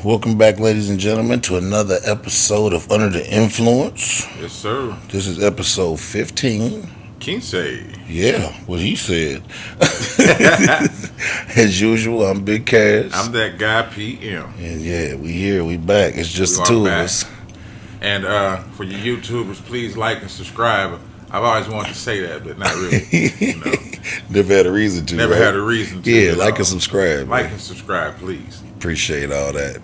Welcome back, ladies and gentlemen, to another episode of Under the Influence. Yes, sir. This is episode 15. Kinsey. Yeah, what he said. As usual, I'm Big Kas. I'm that guy, PM. And yeah, we here, we back. It's just the two of us. And for you YouTubers, please like and subscribe. I've always wanted to say that, but not really. Never had a reason to. Never right? had a reason to. Yeah, like and subscribe. Like and subscribe, please. Appreciate all that.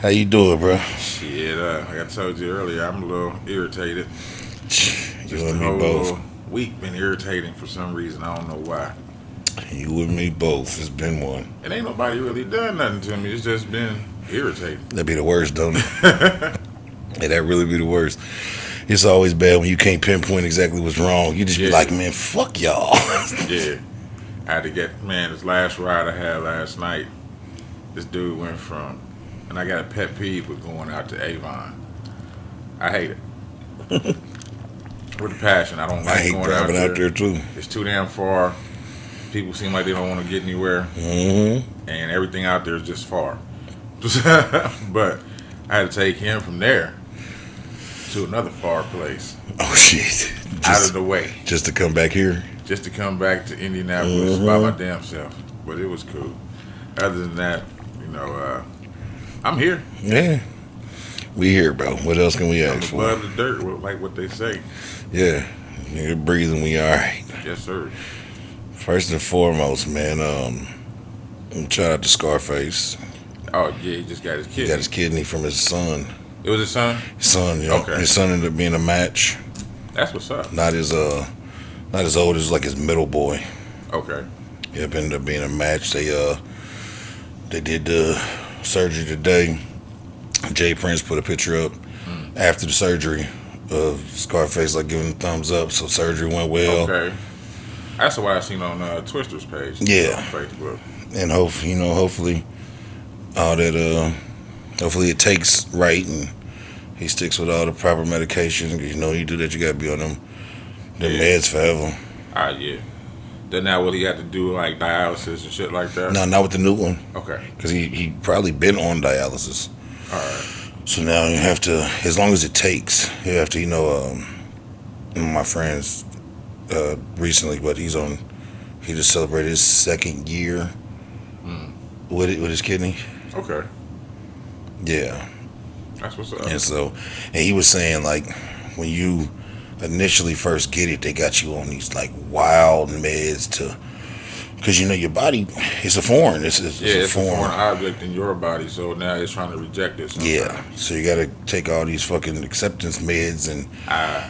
How you doing, bro? Shit, like I told you earlier, I'm a little irritated. You Just and the me whole both. week been irritating for some reason. I don't know why. You and me both. It's been one. And ain't nobody really done nothing to me. It's just been irritating. That'd be the worst, don't it? Yeah, that really be the worst. It's always bad when you can't pinpoint exactly what's wrong. You just be like, man, fuck y'all. Yeah. I had to get, this last ride I had last night, this dude went from, and I got a pet peeve with going out to Avon. I hate it. With a passion. I don't like I hate going driving out there too. It's too damn far. People seem like they don't want to get anywhere. Mm-hmm. And everything out there is just far. But I had to take him from there to another far place. Oh, shit. Out of the way. Just to come back here? Just to come back to Indianapolis by my damn self. But it was cool. Other than that, I'm here. Yeah. We here, bro. What else can we ask for? Above the dirt, like what they say. Yeah. You're breathing, we all right. Yes, sir. First and foremost, man, shout out to Scarface. Oh, yeah, he just got his kidney. He got his kidney from his son. It was his son? His son, yeah. Okay. His son ended up being a match. That's what's up. Not as old as like his middle boy. Okay. Yep, ended up being a match. They did the surgery today. Jay Prince put a picture up after the surgery of Scarface like giving a thumbs up, so surgery went well. Okay. That's what I seen on Twister's page. Yeah. On Facebook. And hopefully all that hopefully it takes right and he sticks with all the proper medication. You know you do that, you gotta be on them meds forever. Yeah. Then now will he have to do like dialysis and shit like that? No, not with the new one. Okay. Because he probably been on dialysis. All right. So now you have to, as long as it takes, you have to, my friend's recently, but he just celebrated his second year with his kidney. Okay. Yeah. That's what's up. And he was saying, like, when you initially first get it, they got you on these, like, wild meds because, your body, it's a foreign. It's a foreign object in your body, so now it's trying to reject it sometimes. Yeah, so you got to take all these fucking acceptance meds, and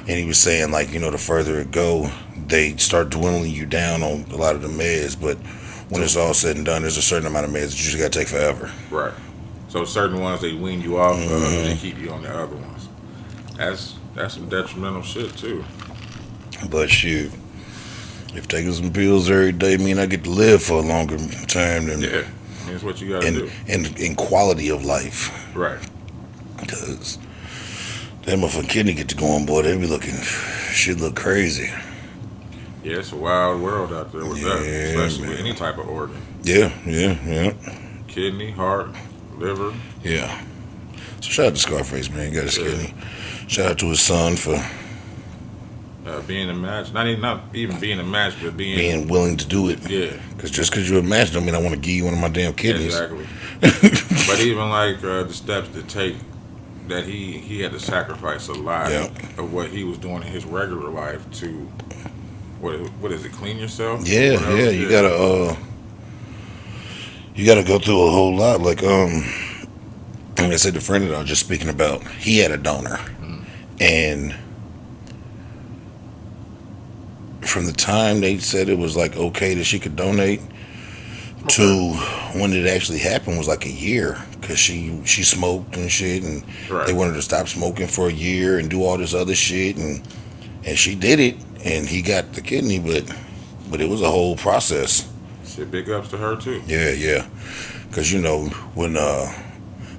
he was saying, like, the further it go, they start dwindling you down on a lot of the meds, but when it's all said and done, there's a certain amount of meds that you just got to take forever. Right. So certain ones, they wean you off, they keep you on the other ones. That's some detrimental shit, too. But shoot, if taking some pills every day mean I get to live for a longer time, then yeah, it's what you gotta do. And in quality of life, right? Because that motherfucking kidney get to going, boy, they be looking, shit look crazy. Yeah, it's a wild world out there with that, especially with any type of organ. Yeah. Kidney, heart, liver. Yeah. So shout out to Scarface, man. He got his kidney. Shout out to his son for being a match. Not even being a match, but being willing to do it. Yeah. Because just because you're a match don't mean I want to give you one of my damn kidneys. Exactly. But even like the steps to take, that he had to sacrifice a lot of what he was doing in his regular life to, what is it, clean yourself? Yeah. You gotta go through a whole lot. Like I said, the friend that I was just speaking about, he had a donor, and from the time they said it was like okay that she could donate to when it actually happened was like a year, because she smoked and shit, and they wanted to stop smoking for a year and do all this other shit, and she did it, and he got the kidney, but it was a whole process. Shit, big ups to her too. Yeah, because when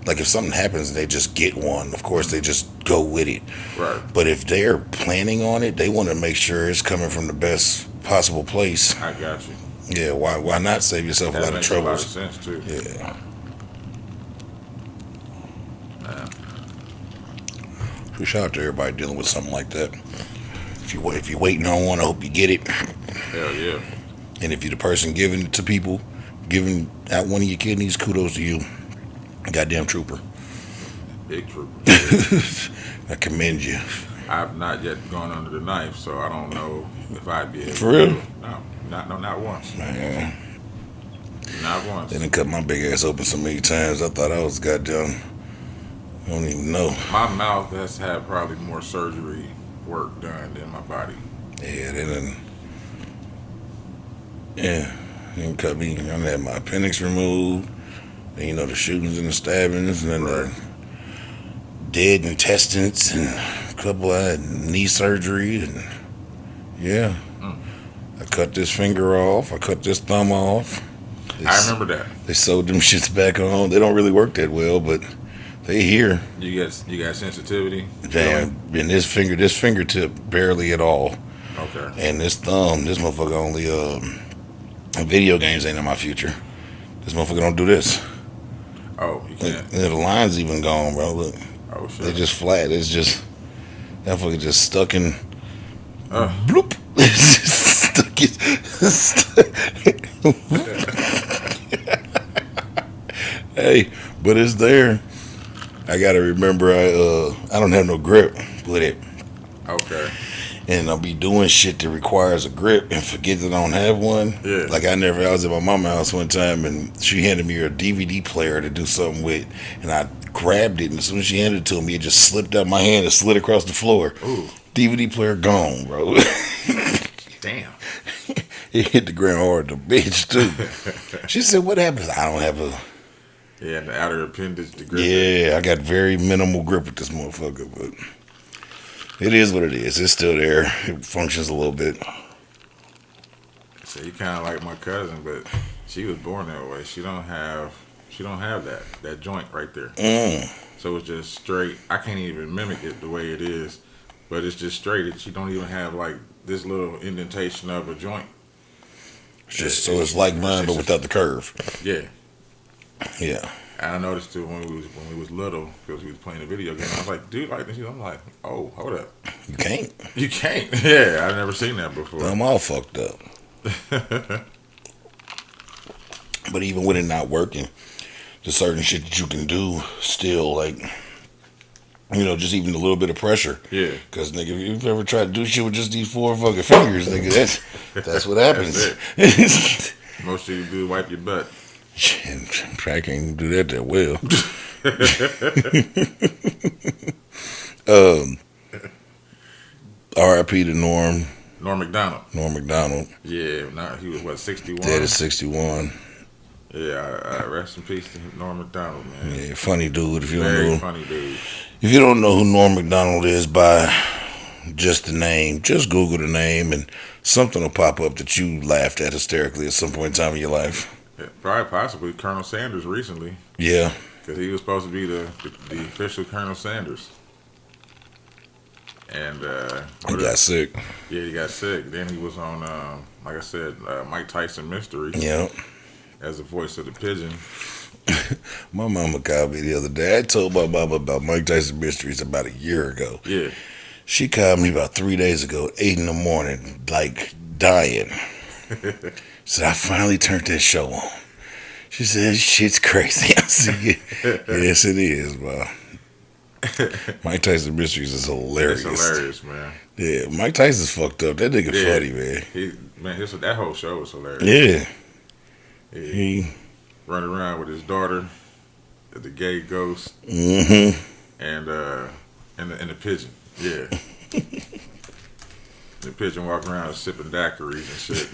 like if something happens and they just get one, of course they just go with it. Right. But if they're planning on it, they want to make sure it's coming from the best possible place. I got you. Yeah, why not save yourself a lot of troubles? That makes a lot of sense too. Yeah. Yeah. So shout out to everybody dealing with something like that. If you're waiting on one, I hope you get it. Hell yeah. And if you're the person giving it to people, giving out one of your kidneys, kudos to you. Goddamn trooper. Big trooper. I commend you. I've not yet gone under the knife, so I don't know if I'd be able For real? to. No, not once. Man. Not once. They done cut my big ass open so many times. I thought I was goddamn. I don't even know. My mouth has had probably more surgery work done than my body. Yeah, they done. Yeah, they done cut me. I done had my appendix removed. And, you know, the shootings and the stabbings, and then Right. the dead intestines, and a couple of knee surgery, and yeah. I cut this finger off. I cut this thumb off. I remember that. They sewed them shits back on. They don't really work that well, but they here. You got sensitivity. Damn, and this fingertip barely at all. Okay. And this thumb, this motherfucker only video games ain't in my future. This motherfucker don't do this. Oh, you can't. The line's even gone, bro. Look, Oh shit. they just flat. It's just that fucker just stuck in. Bloop. Hey, but it's there. I gotta remember I don't have no grip with it. Okay. And I'll be doing shit that requires a grip and forget that I don't have one. Yeah. Like I was at my mama's house one time and she handed me a DVD player to do something with, and I grabbed it, and as soon as she handed it to me, it just slipped out my hand and slid across the floor. Ooh. DVD player gone, bro. Damn. It hit the ground hard, the bitch too. She said, "What happens?" I don't have a. Yeah, and the outer appendage, the grip. Yeah, I got very minimal grip with this motherfucker, but it is what it is. It's still there. It functions a little bit. So you kind of like my cousin, but she was born that way. She don't have that joint right there. So it's just straight. I can't even mimic it the way it is, but it's just straight. She don't even have like this little indentation of a joint. It's like mine, but without the curve. Yeah. Yeah. And I noticed too when we was little, because we was playing a video game. I was like, dude, like this. I'm like, oh, hold up. You can't. You can't. Yeah, I've never seen that before. I'm all fucked up. But even with it not working, there's certain shit that you can do still, like, you know, just even a little bit of pressure. Yeah. Because, nigga, if you've ever tried to do shit with just these 4 fucking fingers, nigga, that's what happens. That's it. Most of you do wipe your butt. And I can't even do that well. R.I.P. to Norm. Norm Macdonald. Norm Macdonald. Yeah, he was what, 61? Dead at 61. Yeah, rest in peace to Norm Macdonald, man. Yeah, funny dude. Very funny dude. If you don't know who Norm Macdonald is by just the name, just Google the name and something will pop up that you laughed at hysterically at some point in time in your life. Yeah, probably possibly Colonel Sanders recently. Yeah. Because he was supposed to be the official Colonel Sanders. And he got sick. Yeah, he got sick. Then he was on, like I said, Mike Tyson Mystery. Yeah. As the voice of the pigeon. My mama called me the other day. I told my mama about Mike Tyson Mysteries about a year ago. Yeah. She called me about 3 days ago at 8 in the morning, like dying. Said, I finally turned this show on. She said, shit's crazy. I said, yes, it is, bro. Mike Tyson Mysteries is hilarious. It's hilarious, man. Yeah, Mike Tyson's fucked up. That nigga funny, man. That whole show was hilarious. Yeah. He running around with his daughter, the gay ghost, and the pigeon. Yeah. The pigeon walking around sipping daiquiris and shit.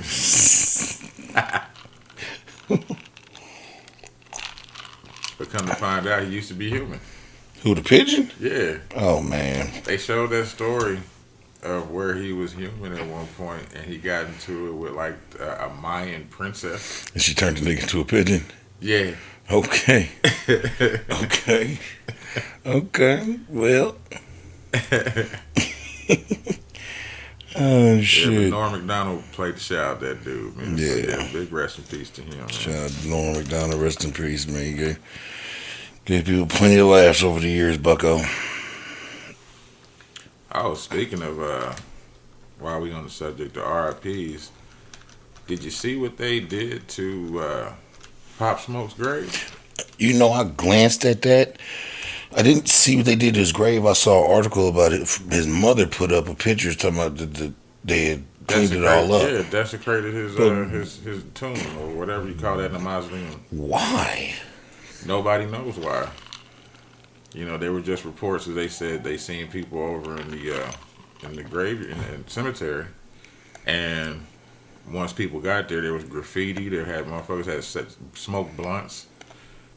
But come to find out, he used to be human. Who, the pigeon? Yeah. Oh, man. They showed that story of where he was human at one point, and he got into it with like a Mayan princess. And she turned the nigga into a pigeon? Yeah. Okay. Okay. Well. Oh, shit. Yeah, but Norm Macdonald played the shit out of that dude, man. Yeah. So, big rest in peace to him. Man. Shout out to Norm Macdonald. Rest in peace, man. Gave people plenty of laughs over the years, Bucko. Oh, speaking of, while we on the subject of RIPs, did you see what they did to Pop Smoke's grave? You know, I glanced at that. I didn't see what they did to his grave. I saw an article about it. His mother put up a picture talking about they had cleaned it all up. Yeah, desecrated his tomb or whatever you call that in the mausoleum. Why? Nobody knows why. You know, there were just reports that they said they seen people over in the grave in the cemetery, and once people got there was graffiti. They had motherfuckers had smoked blunts.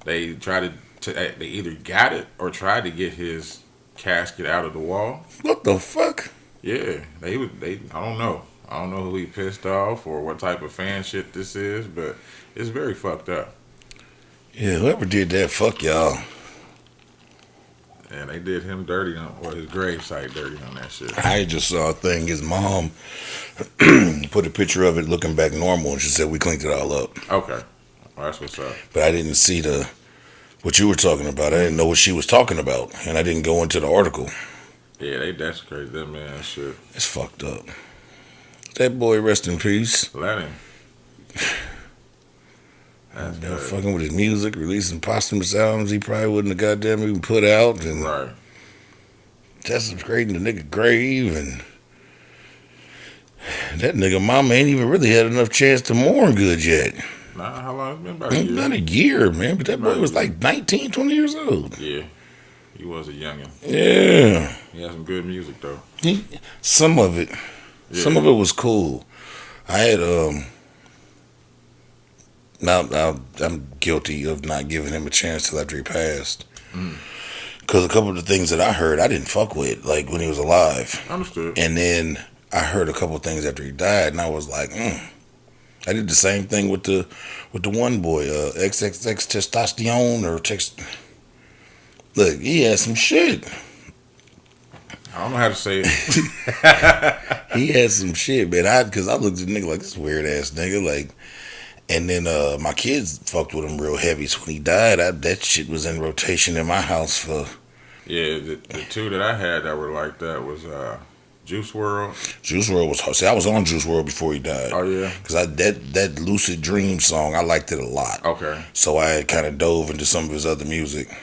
They tried they either got it or tried to get his casket out of the wall. What the fuck? Yeah, they I don't know. I don't know who he pissed off or what type of fan shit this is, but it's very fucked up. Yeah, whoever did that, fuck y'all. And they did him dirty or his gravesite dirty on that shit. I just saw a thing. His mom put a picture of it looking back normal, and she said we cleaned it all up. Okay, well, that's what's up. But I didn't see what you were talking about. I didn't know what she was talking about, and I didn't go into the article. Yeah, they desecrated that man's shit. It's fucked up. That boy, rest in peace. Let him. That's fucking with his music, releasing posthumous albums he probably wouldn't have goddamn even put out, and right. desecrating the nigga grave, and that nigga mama ain't even really had enough chance to mourn good yet. Nah, how long it's been? About a year. Not a year, man, but that boy was like 19, 20 years old. Yeah, he was a youngin'. Yeah. He had some good music, though. Some of it. Yeah. Some of it was cool. I had, now I'm guilty of not giving him a chance till after he passed. Because a couple of the things that I heard, I didn't fuck with, like when he was alive. Understood. And then I heard a couple of things after he died, and I was like, I did the same thing with the one boy, XXX Testosterone or Look, he had some shit. I don't know how to say it. He had some shit, man. Because I looked at the nigga like, this weird ass nigga, like. And then my kids fucked with him real heavy. So when he died, that shit was in rotation in my house for. Yeah, the two that I had that were like that was Juice WRLD. Juice WRLD was hard. See, I was on Juice WRLD before he died. Oh yeah. Because that Lucid Dream song, I liked it a lot. Okay. So I had kind of dove into some of his other music.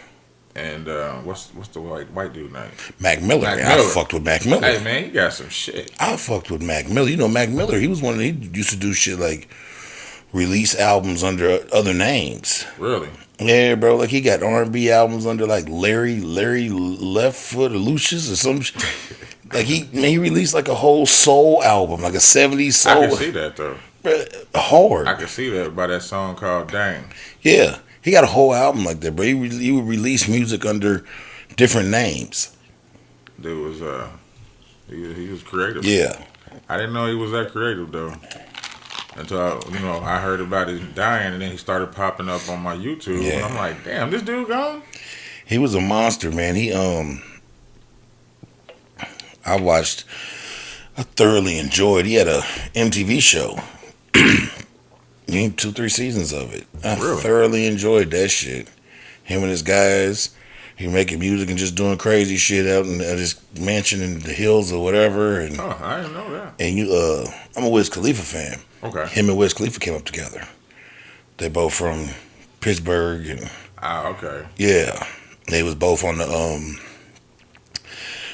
And what's the white dude name? Mac Miller. I fucked with Mac Miller. Hey man, he got some shit. I fucked with Mac Miller. You know Mac Miller, he was he used to do shit like release albums under other names. Really? Yeah, bro. Like he got R&B albums under like Larry Left Foot or Lucius or some shit. Like he released like a whole soul album, like a 70s soul. I can see that though. Hard. I can see that by that song called Dang. Yeah. He got a whole album like that, but he would release music under different names. Dude was he was creative. Yeah. I didn't know he was that creative though. Until I heard about his dying, and then he started popping up on my YouTube, and I'm like, damn, this dude gone? He was a monster, man. I thoroughly enjoyed. He had a MTV show. 2-3 seasons of it. I thoroughly enjoyed that shit. Him and his guys, he making music and just doing crazy shit out in his mansion in the hills or whatever. And I didn't know that. And I'm a Wiz Khalifa fan. Okay. Him and Wiz Khalifa came up together. They both from Pittsburgh and. Okay. Yeah, they was both on the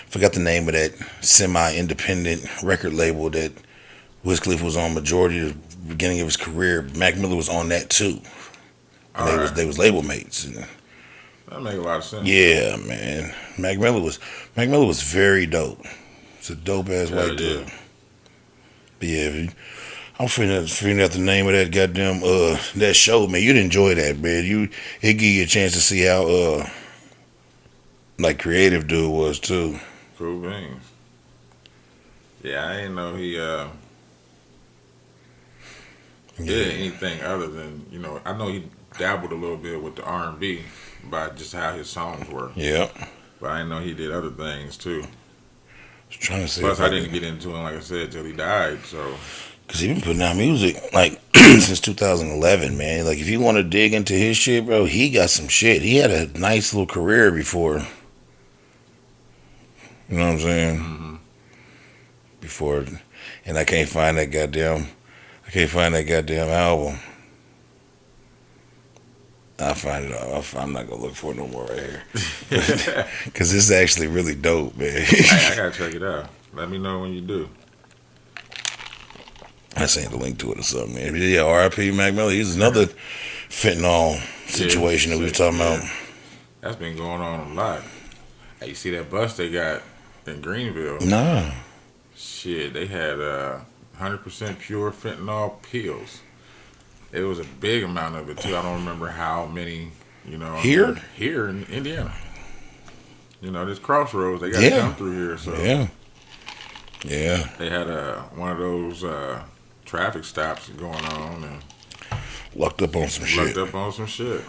forgot the name of that semi-independent record label that Wiz Khalifa was on majority of the beginning of his career. Mac Miller was on that too. And they was label mates. And, that make a lot of sense. Yeah, man. Mac Miller was very dope. It's a dope ass white dude. But yeah, I'm figuring out the name of that goddamn that show, man. You'd enjoy that, man. It give you a chance to see how like creative dude was too. Cool beans. Yeah, I didn't know he did anything other than I know he dabbled a little bit with the R&B by just how his songs were. Yeah. But I didn't know he did other things too. Trying to see. Plus, I didn't get into him, like I said, till he died. So Cause he been putting out music like since 2011, man. Like if you want to dig into his shit, bro, he got some shit. He had a nice little career before. You know what I'm saying? Mm-hmm. Before, and I can't find that goddamn. I can't find that goddamn album. I'll find it. I'm not gonna look for it no more right here. Cause it's actually really dope, man. I gotta check it out. Let me know when you do. I sent the link to it or something, man. Yeah, R.I.P. Mac Miller. He's another fentanyl situation that we were talking about. That's been going on a lot. Hey, you see that bus they got in Greenville? Nah. Shit, they had 100% pure fentanyl pills. It was a big amount of it too. I don't remember how many. You know, here in Indiana. You know, this crossroads they got to come through here. So yeah. They had one of those traffic stops going on and locked up on some shit.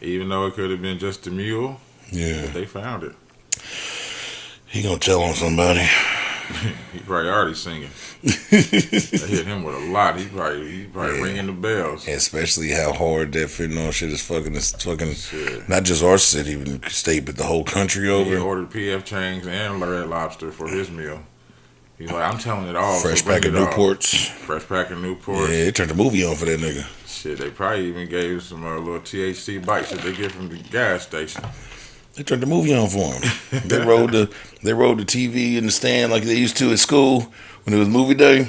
Even though it could have been just a mule. Yeah. But they found it. He gonna tell on somebody. He probably already singing. They hit him with a lot. He probably ringing the bells. Especially how hard that fentanyl shit is fucking shit. Not just our city, but state, but the whole country over. He ordered PF Chang's and Red Lobster for his meal. He's like, I'm telling it all. Fresh pack of Newports. Fresh pack of Newports. Yeah, they turned the movie on for that nigga. Shit, they probably even gave some little THC bites that they get from the gas station. They turned the movie on for him. They rolled the TV in the stand like they used to at school when it was movie day.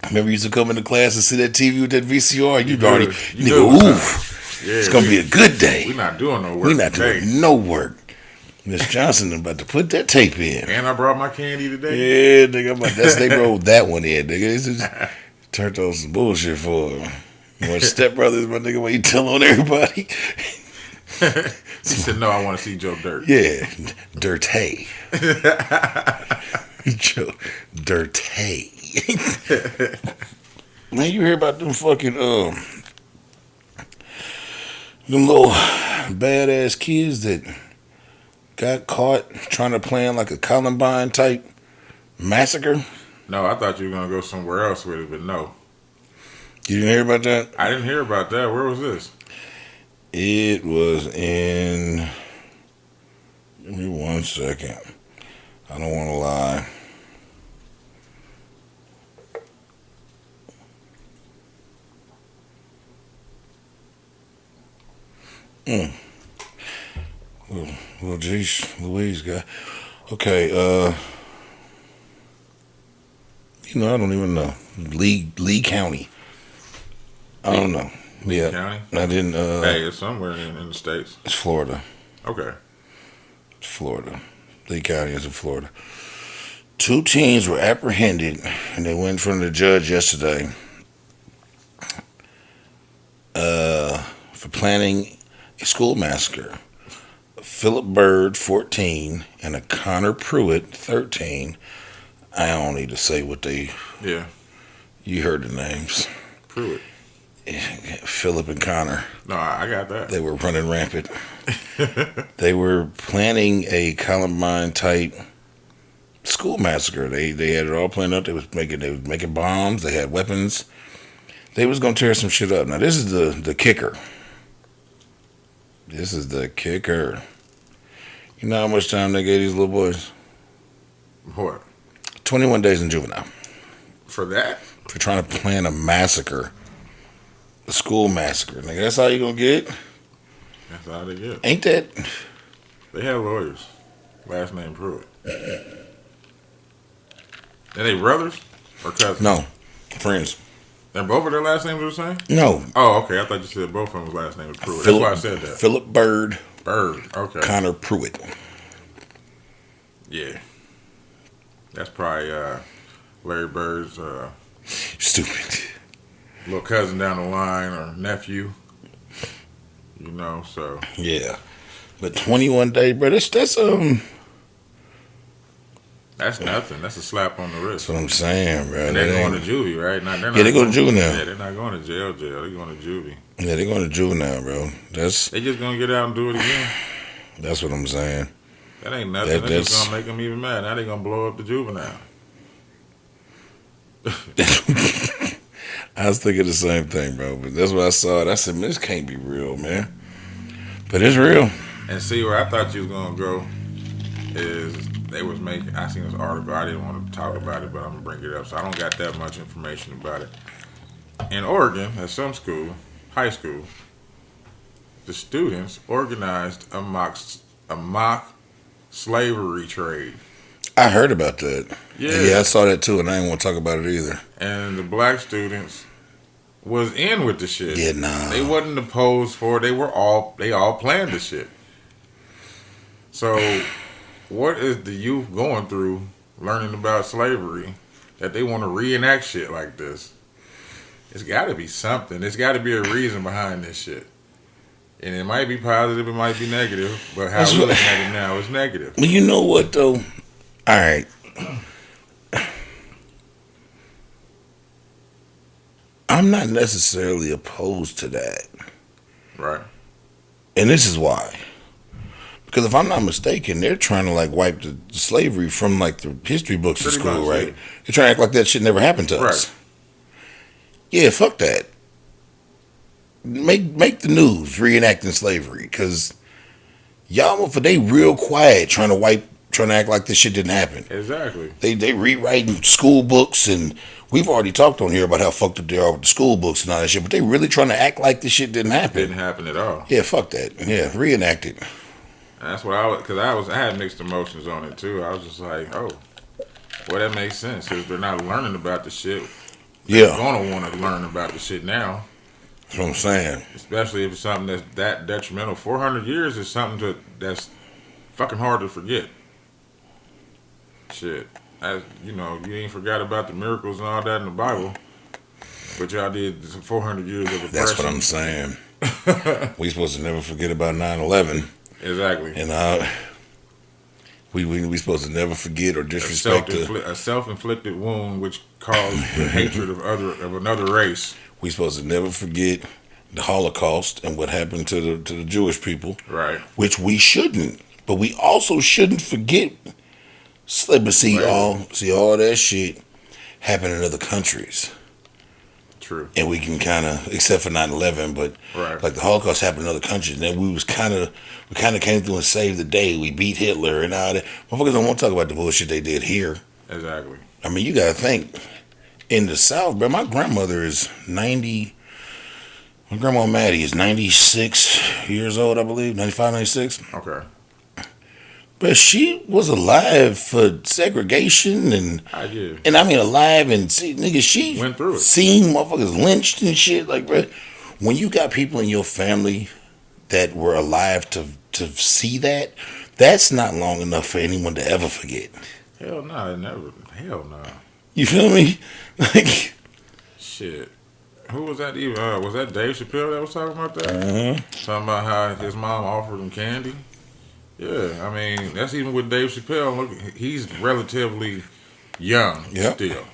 Remember, you used to come into class and see that TV with that VCR. You'd already, nigga, ooh, it's gonna be a good day. We're not doing no work. We're not doing no work. Miss Johnson about to put that tape in. And I brought my candy today. Yeah, nigga, they rolled that one in, nigga. It's just turned on some bullshit for him. You want Step Brothers, my nigga, what you tell on everybody? He said, no, I want to see Joe Dirt. Yeah, Dirty. Joe Dirty. Man, you hear about them fucking, them little badass kids that got caught trying to plan like a Columbine type massacre? No, I thought you were going to go somewhere else with it, but no. You didn't hear about that? I didn't hear about that. Where was this? It was in. Give me 1 second. I don't want to lie. Well, geez, Louise got. Okay, I don't even know. Lee County. I don't know. Lee County? I didn't. Hey, it's somewhere in the States. It's Florida. Okay. It's Florida. Lee County is in Florida. 2 teens were apprehended, and they went in front of the judge yesterday for planning a school massacre. Philip Bird, 14, and a Connor Pruitt, 13. I don't need to say what they... Yeah. You heard the names. Pruitt. Philip and Connor. No, I got that. They were running rampant. They were planning a Columbine type school massacre. They had it all planned out. They was making bombs. They had weapons. They was gonna tear some shit up. Now this is the kicker. This is the kicker. You know how much time they gave these little boys? What? 21 days in juvenile. For that? For trying to plan a massacre. A school massacre. Nigga, that's all you gonna get? That's all they get. Ain't that? They have lawyers. Last name Pruitt. Are they brothers or cousins? No. Friends. And both of their last names were the same? No. Oh, okay. I thought you said both of them's last name was Pruitt. That's why I said that. Philip Bird. Okay. Connor Pruitt. Yeah. That's probably Larry Bird's stupid little cousin down the line or nephew. You know, so. Yeah. But 21 days, bro, that's nothing. That's a slap on the wrist. That's what I'm saying, bro. And they're going to juvie, right? They go to juvenile. Yeah, they're not going to jail. They're going to juvie. Yeah, they're going to juvenile, bro. They just going to get out and do it again. That's what I'm saying. That ain't nothing. That's just going to make them even mad. Now they're going to blow up the juvenile. I was thinking the same thing, bro. But that's what I saw. It. I said, man, this can't be real, man. But it's real. And see where I thought you was gonna go is they was making. I seen this article. I didn't want to talk about it, but I'm gonna bring it up. So I don't got that much information about it. In Oregon, at some school, high school, the students organized a mock slavery trade. I heard about that. Yeah, I saw that too, and I didn't want to talk about it either. And the black students was in with the shit. Yeah, nah. They wasn't opposed for it. They all planned the shit. So, what is the youth going through learning about slavery that they want to reenact shit like this? It's got to be something. There's got to be a reason behind this shit. And it might be positive, it might be negative, but how we looking at it now is negative. Well, you know what, though? All right. I'm not necessarily opposed to that. Right. And this is why. Because if I'm not mistaken, they're trying to like wipe the slavery from like the history books in school, right? Yeah. They're trying to act like that shit never happened to us. Yeah, fuck that. Make the news reenacting slavery, because y'all, they real quiet trying to act like this shit didn't happen. Exactly. They rewriting school books, and we've already talked on here about how fucked up they are with the school books and all that shit. But they really trying to act like this shit didn't happen. It didn't happen at all. Yeah, fuck that. Yeah, reenact it. That's what I had mixed emotions on it too. I was just like, oh, well, that makes sense because they're not learning about the shit. They're gonna want to learn about the shit now. That's what I'm saying. Especially if it's something that's that detrimental. 400 years is something that's fucking hard to forget. Shit, you ain't forgot about the miracles and all that in the Bible, but y'all did 400 years of oppression. That's what I'm saying. We supposed to never forget about 9/11. Exactly. And we supposed to never forget or disrespect a self-inflicted wound which caused the hatred of another race. We supposed to never forget the Holocaust and what happened to the Jewish people. Right. Which we shouldn't, but we also shouldn't forget. But see all that shit happen in other countries. True. And we can kind of, except for 9/11, but like the Holocaust happened in other countries. And then we kind of came through and saved the day. We beat Hitler and all that. Motherfuckers don't want to talk about the bullshit they did here. Exactly. I mean, you got to think, in the South, bro, my grandmother is 90. My grandma Maddie is 96 years old, I believe. 95, 96. Okay. But she was alive for segregation and I mean alive and she went through it. Seen motherfuckers lynched and shit. Like, bro, when you got people in your family that were alive to see that, that's not long enough for anyone to ever forget. Hell no, never. Hell no. You feel me? Like, shit. Who was that even? Was that Dave Chappelle that was talking about that? Mm-hmm. Talking about how his mom offered him candy. Yeah, I mean, that's even with Dave Chappelle. Look, he's relatively young still.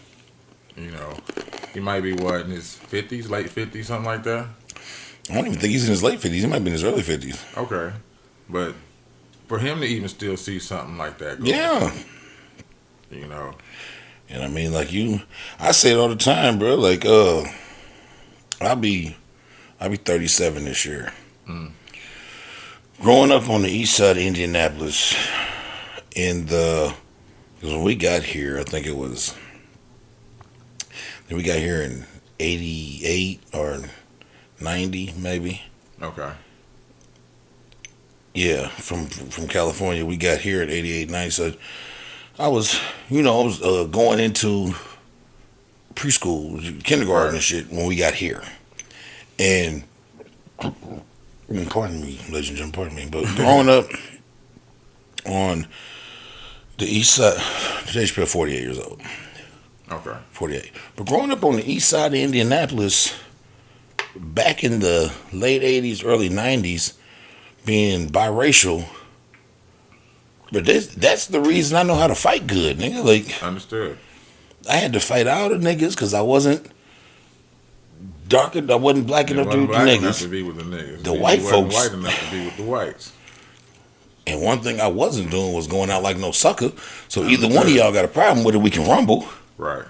He might be, in his 50s, late 50s, something like that? I don't even think he's in his late 50s. He might be in his early 50s. Okay. But for him to even still see something like that on, And I mean, like I say it all the time, bro. Like, I'll be 37 this year. Mm. Growing up on the east side of Indianapolis, because when we got here, I think we got here in 88 or 90, maybe. Okay. Yeah, from California, we got here at 88, 90. So I was going into preschool, kindergarten and shit when we got here. And pardon me, ladies and gentlemen, pardon me, but growing up on the east side, today's 48 years old. Okay. 48. But growing up on the east side of Indianapolis, back in the late 80s, early 90s, being biracial, but that's the reason I know how to fight good, nigga. Like, understood. I had to fight all the niggas because I wasn't I wasn't black enough to be with the niggas. To be with the niggas. The white folks. White enough to be with the whites. And one thing I wasn't doing was going out like no sucker. So either one of y'all got a problem with it, we can rumble. Right.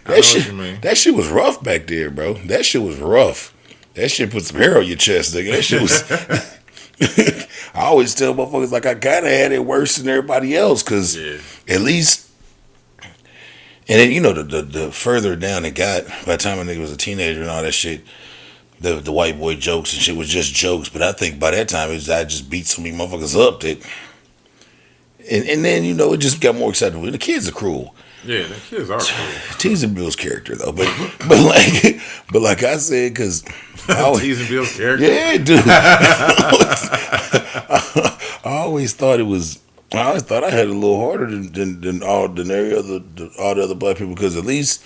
What you mean. That shit was rough back there, bro. That shit was rough. That shit put some hair on your chest, nigga. That shit was. I always tell motherfuckers like I kind of had it worse than everybody else, because at least, and then the further down it got, by the time a nigga was a teenager and all that shit, the white boy jokes and shit was just jokes. But I think by that time I just beat so many motherfuckers up that, and then it just got more acceptable. The kids are cruel. Yeah, the kids are cool. Teasing Bill's character though, but like I said, because teasing Bill's character. Yeah, dude. I always thought it was. I always thought I had it a little harder than all the other black people, because at least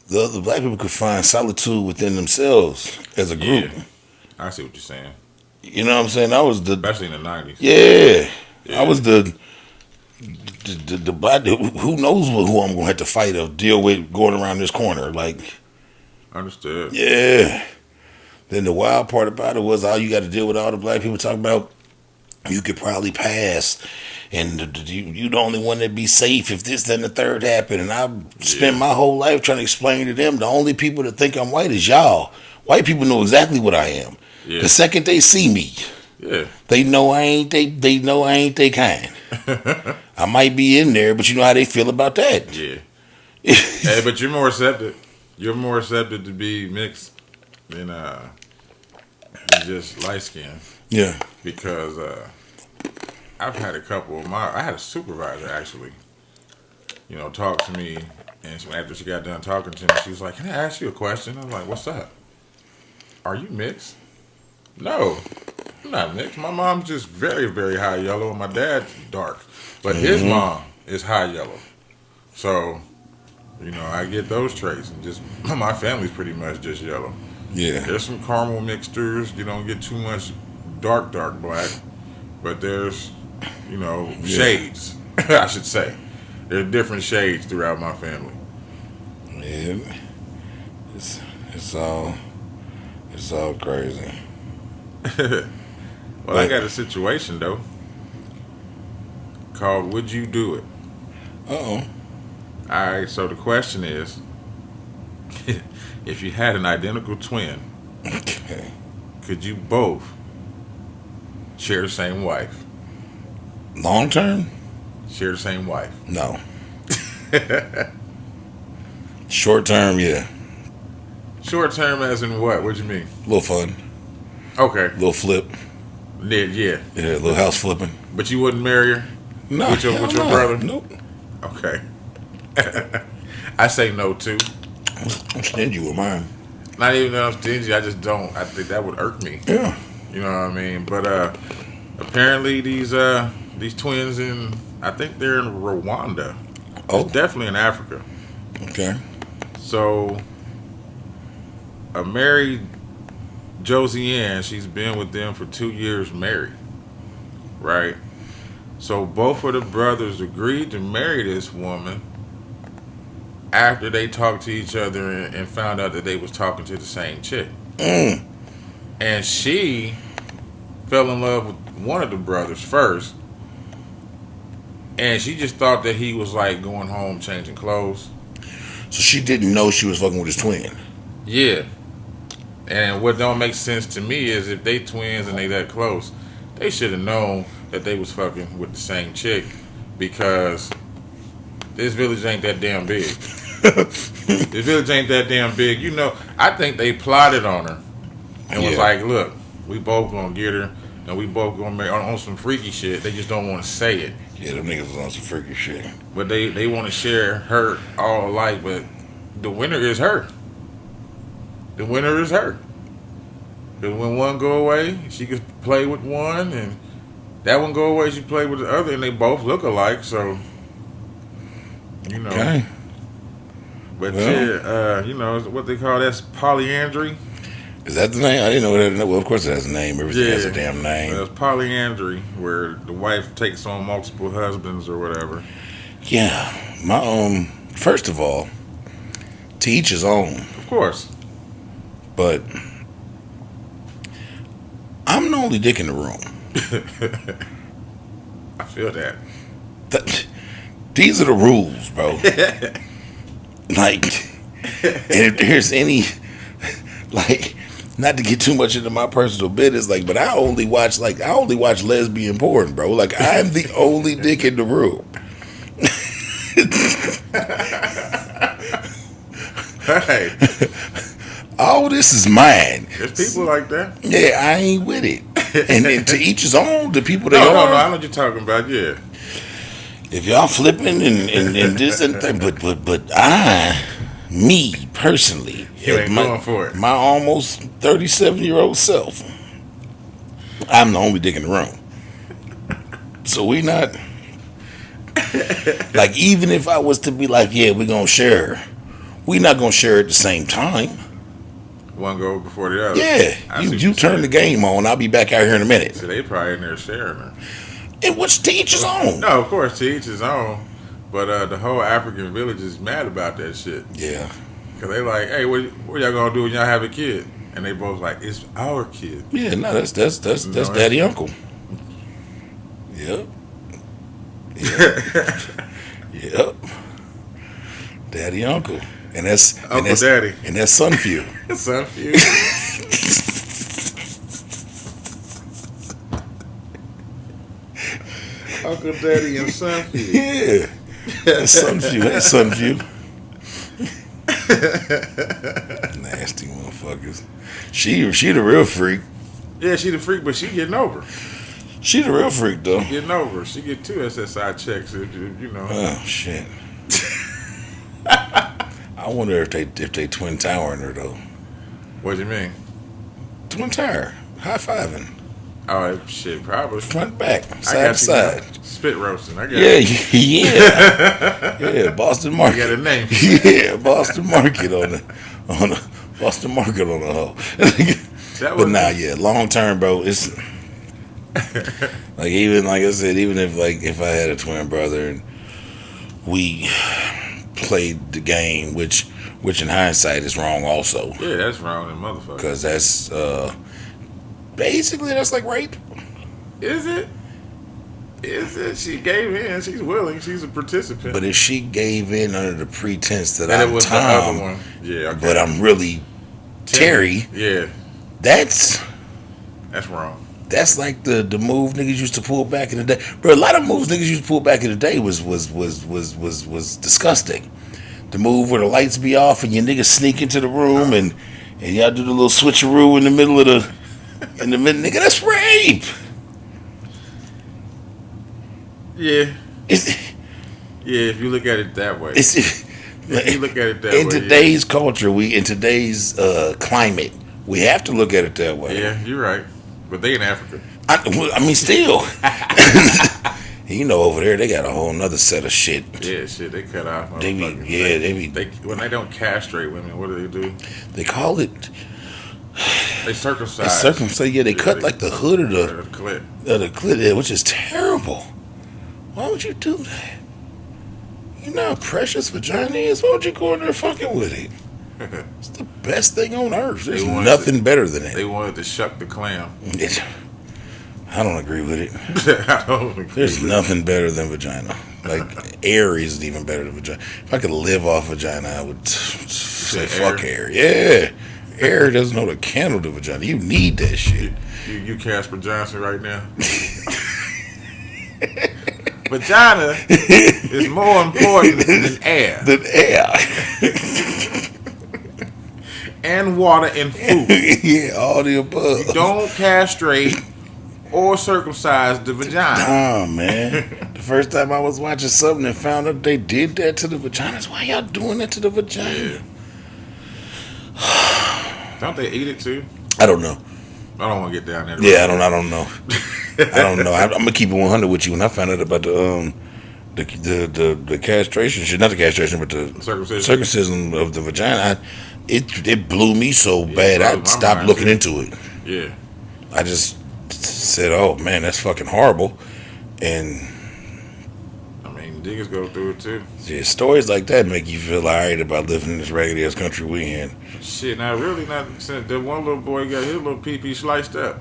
the other black people could find solitude within themselves as a group. Yeah, I see what you're saying. You know what I'm saying? I was especially in the 90s. Yeah. I was the black, who knows who I'm gonna have to fight or deal with going around this corner. Like, understood. Yeah. Then the wild part about it was all you got to deal with all the black people talking about. You could probably pass, and you the only one that be safe if this, then the third happened. And I spent my whole life trying to explain to them the only people that think I'm white is y'all. White people know exactly what I am. Yeah. The second they see me, they know I ain't they know I ain't they kind. I might be in there, but you know how they feel about that. Yeah. Hey, but you're more accepted. You're more accepted to be mixed than just light skin. Yeah. Because I've had a couple of I had a supervisor actually, talk to me, and after she got done talking to me, she was like, "Can I ask you a question?" I'm like, "What's up? Are you mixed?" "No, I'm not mixed. My mom's just very, very high yellow, and my dad's dark. But his mom is high yellow. So, I get those traits. And just my family's pretty much just yellow. Yeah. There's some caramel mixtures. You don't get too much dark black. But there's, shades, I should say. There's different shades throughout my family. Yeah. It's all crazy. Well, I got a situation, though, called Would You Do It? Uh-oh. All right, so the question is, if you had an identical twin, could you both share the same wife? Long term? Share the same wife? No. Short term, yeah. Short term as in what? What do you mean? A little fun. Okay. A little flip. Yeah. Yeah, a little house flipping. But you wouldn't marry her? No. With your brother? Nope. Okay. I say no, too. I'm stingy with mine. Not even that I'm stingy, I just don't. I think that would irk me. Yeah. You know what I mean? But apparently these twins I think they're in Rwanda. Oh. It's definitely in Africa. Okay. So a married Josie Ann, she's been with them for 2 years married. Right? So both of the brothers agreed to marry this woman after they talked to each other and found out that they was talking to the same chick. And she fell in love with one of the brothers first, and she just thought that he was like going home changing clothes. So she didn't know she was fucking with his twin. Yeah. And what don't make sense to me is if they twins and they that close, they should have known that they was fucking with the same chick, because this village ain't that damn big. This village ain't that damn big. I think they plotted on her and was like, look, we both gonna get her and we both gonna marry on some freaky shit. They just don't want to say it. Yeah, them niggas was on some freaky shit. But they want to share her all alike, but the winner is her. The winner is her. Because when one go away, she can play with one, and that one go away, she play with the other, and they both look alike, so, Okay. But what they call that's polyandry. Is that the name? I didn't know that. Well, of course it has a name. Everything has a damn name. Well, it's polyandry, where the wife takes on multiple husbands or whatever. Yeah. My first of all, to each his own. Of course. But I'm the only dick in the room. I feel that. These are the rules, bro. Like, and if there's any, like, not to get too much into my personal business, like, but I only watch lesbian porn, bro. Like, I'm the only dick in the room. Hey, all this is mine. there's people like that. Yeah, I ain't with it. And then to each his own. The people they No, are. I know what you're talking about. Yeah. If y'all flipping and this and that, but me personally, You ain't going for it. My almost 37-year-old self, I'm the only dick in the room. So we not like, even if I was to be like, yeah, we're gonna share, we not gonna share at the same time. One go before the other. Yeah, you turn the game on. I'll be back out here in a minute. So they probably in there sharing her. And which to each his own. No, of course, to each his own. But the whole African village is mad about that shit. Yeah. Because they like, hey, what y'all gonna do when y'all have a kid? And they both like, it's our kid. Yeah, no, that's daddy uncle. Yep. Yep. Daddy uncle. And that's Uncle Daddy. And that's son few. Son few. Uncle Daddy and son few. Yeah. That's son few. That's son few. Nasty motherfuckers. She the real freak. Yeah, she the freak, but she getting over. She the real freak though. Getting over. She get 2 SSI checks, you know. Oh shit. I wonder if they twin towering her though. What do you mean? Twin tower, high fiving. Oh shit, probably. Front back, side to side. Spit roasting. I got Yeah. Yeah, Boston Market. You got a name. Yeah, Boston Market on the Boston Market on the hoe. But nah, yeah, long term, bro. It's like, even like I said, even if I had a twin brother and we played the game, which in hindsight is wrong also. Yeah, that's wrong in motherfucker. Because that's basically that's like rape. Is it? She gave in. She's willing. She's a participant. But if she gave in under the pretense that and I'm it was Tom, the other one. Yeah, okay. but I'm really Terry. Yeah, that's wrong. That's like the move niggas used to pull back in the day. Bro, a lot of moves niggas used to pull back in the day was disgusting. The move where the lights be off and your niggas sneak into the room and y'all do the little switcheroo in the middle of nigga, that's rape. Yeah. If you look at it that way. If you look at it that in way. Today's culture, in today's climate, we have to look at it that way. Yeah, you're right. But they in Africa. I mean, still. You know, over there, they got a whole nother set of shit. Yeah, shit, they cut off. They when they don't castrate women, what do? They call it. They circumcise. Yeah, they cut like the hood of the clit. The clit, which is terrible. Why would you do that? You know how precious vagina is? Why would you go in there fucking with it? It's the best thing on earth. There's nothing better than it. They wanted to shuck the clam. I don't agree with it. I don't agree. There's nothing better than vagina. Like, air isn't even better than vagina. If I could live off vagina, I would say fuck air. Yeah. Air doesn't hold a candle to vagina. You need that shit. You Casper Johnson right now? Vagina is more important than air. And water and food. Yeah, all the above. You don't castrate or circumcise the vagina. Oh, man. The first time I was watching something and found out they did that to the vaginas. Why y'all doing that to the vagina? Yeah. Don't they eat it too? I don't know. I don't want to get down there. Yeah, I don't know. I don't know. I'm gonna keep it 100 with you. When I found out about the castration shit, not the castration, but the circumcision of the vagina, it blew me so bad I stopped looking into it. Yeah. I just said, "Oh man, that's fucking horrible," and I mean, niggas go through it too. Yeah, stories like that make you feel alright about living in this raggedy ass country we in. Shit, not since that one little boy got his little pee sliced up.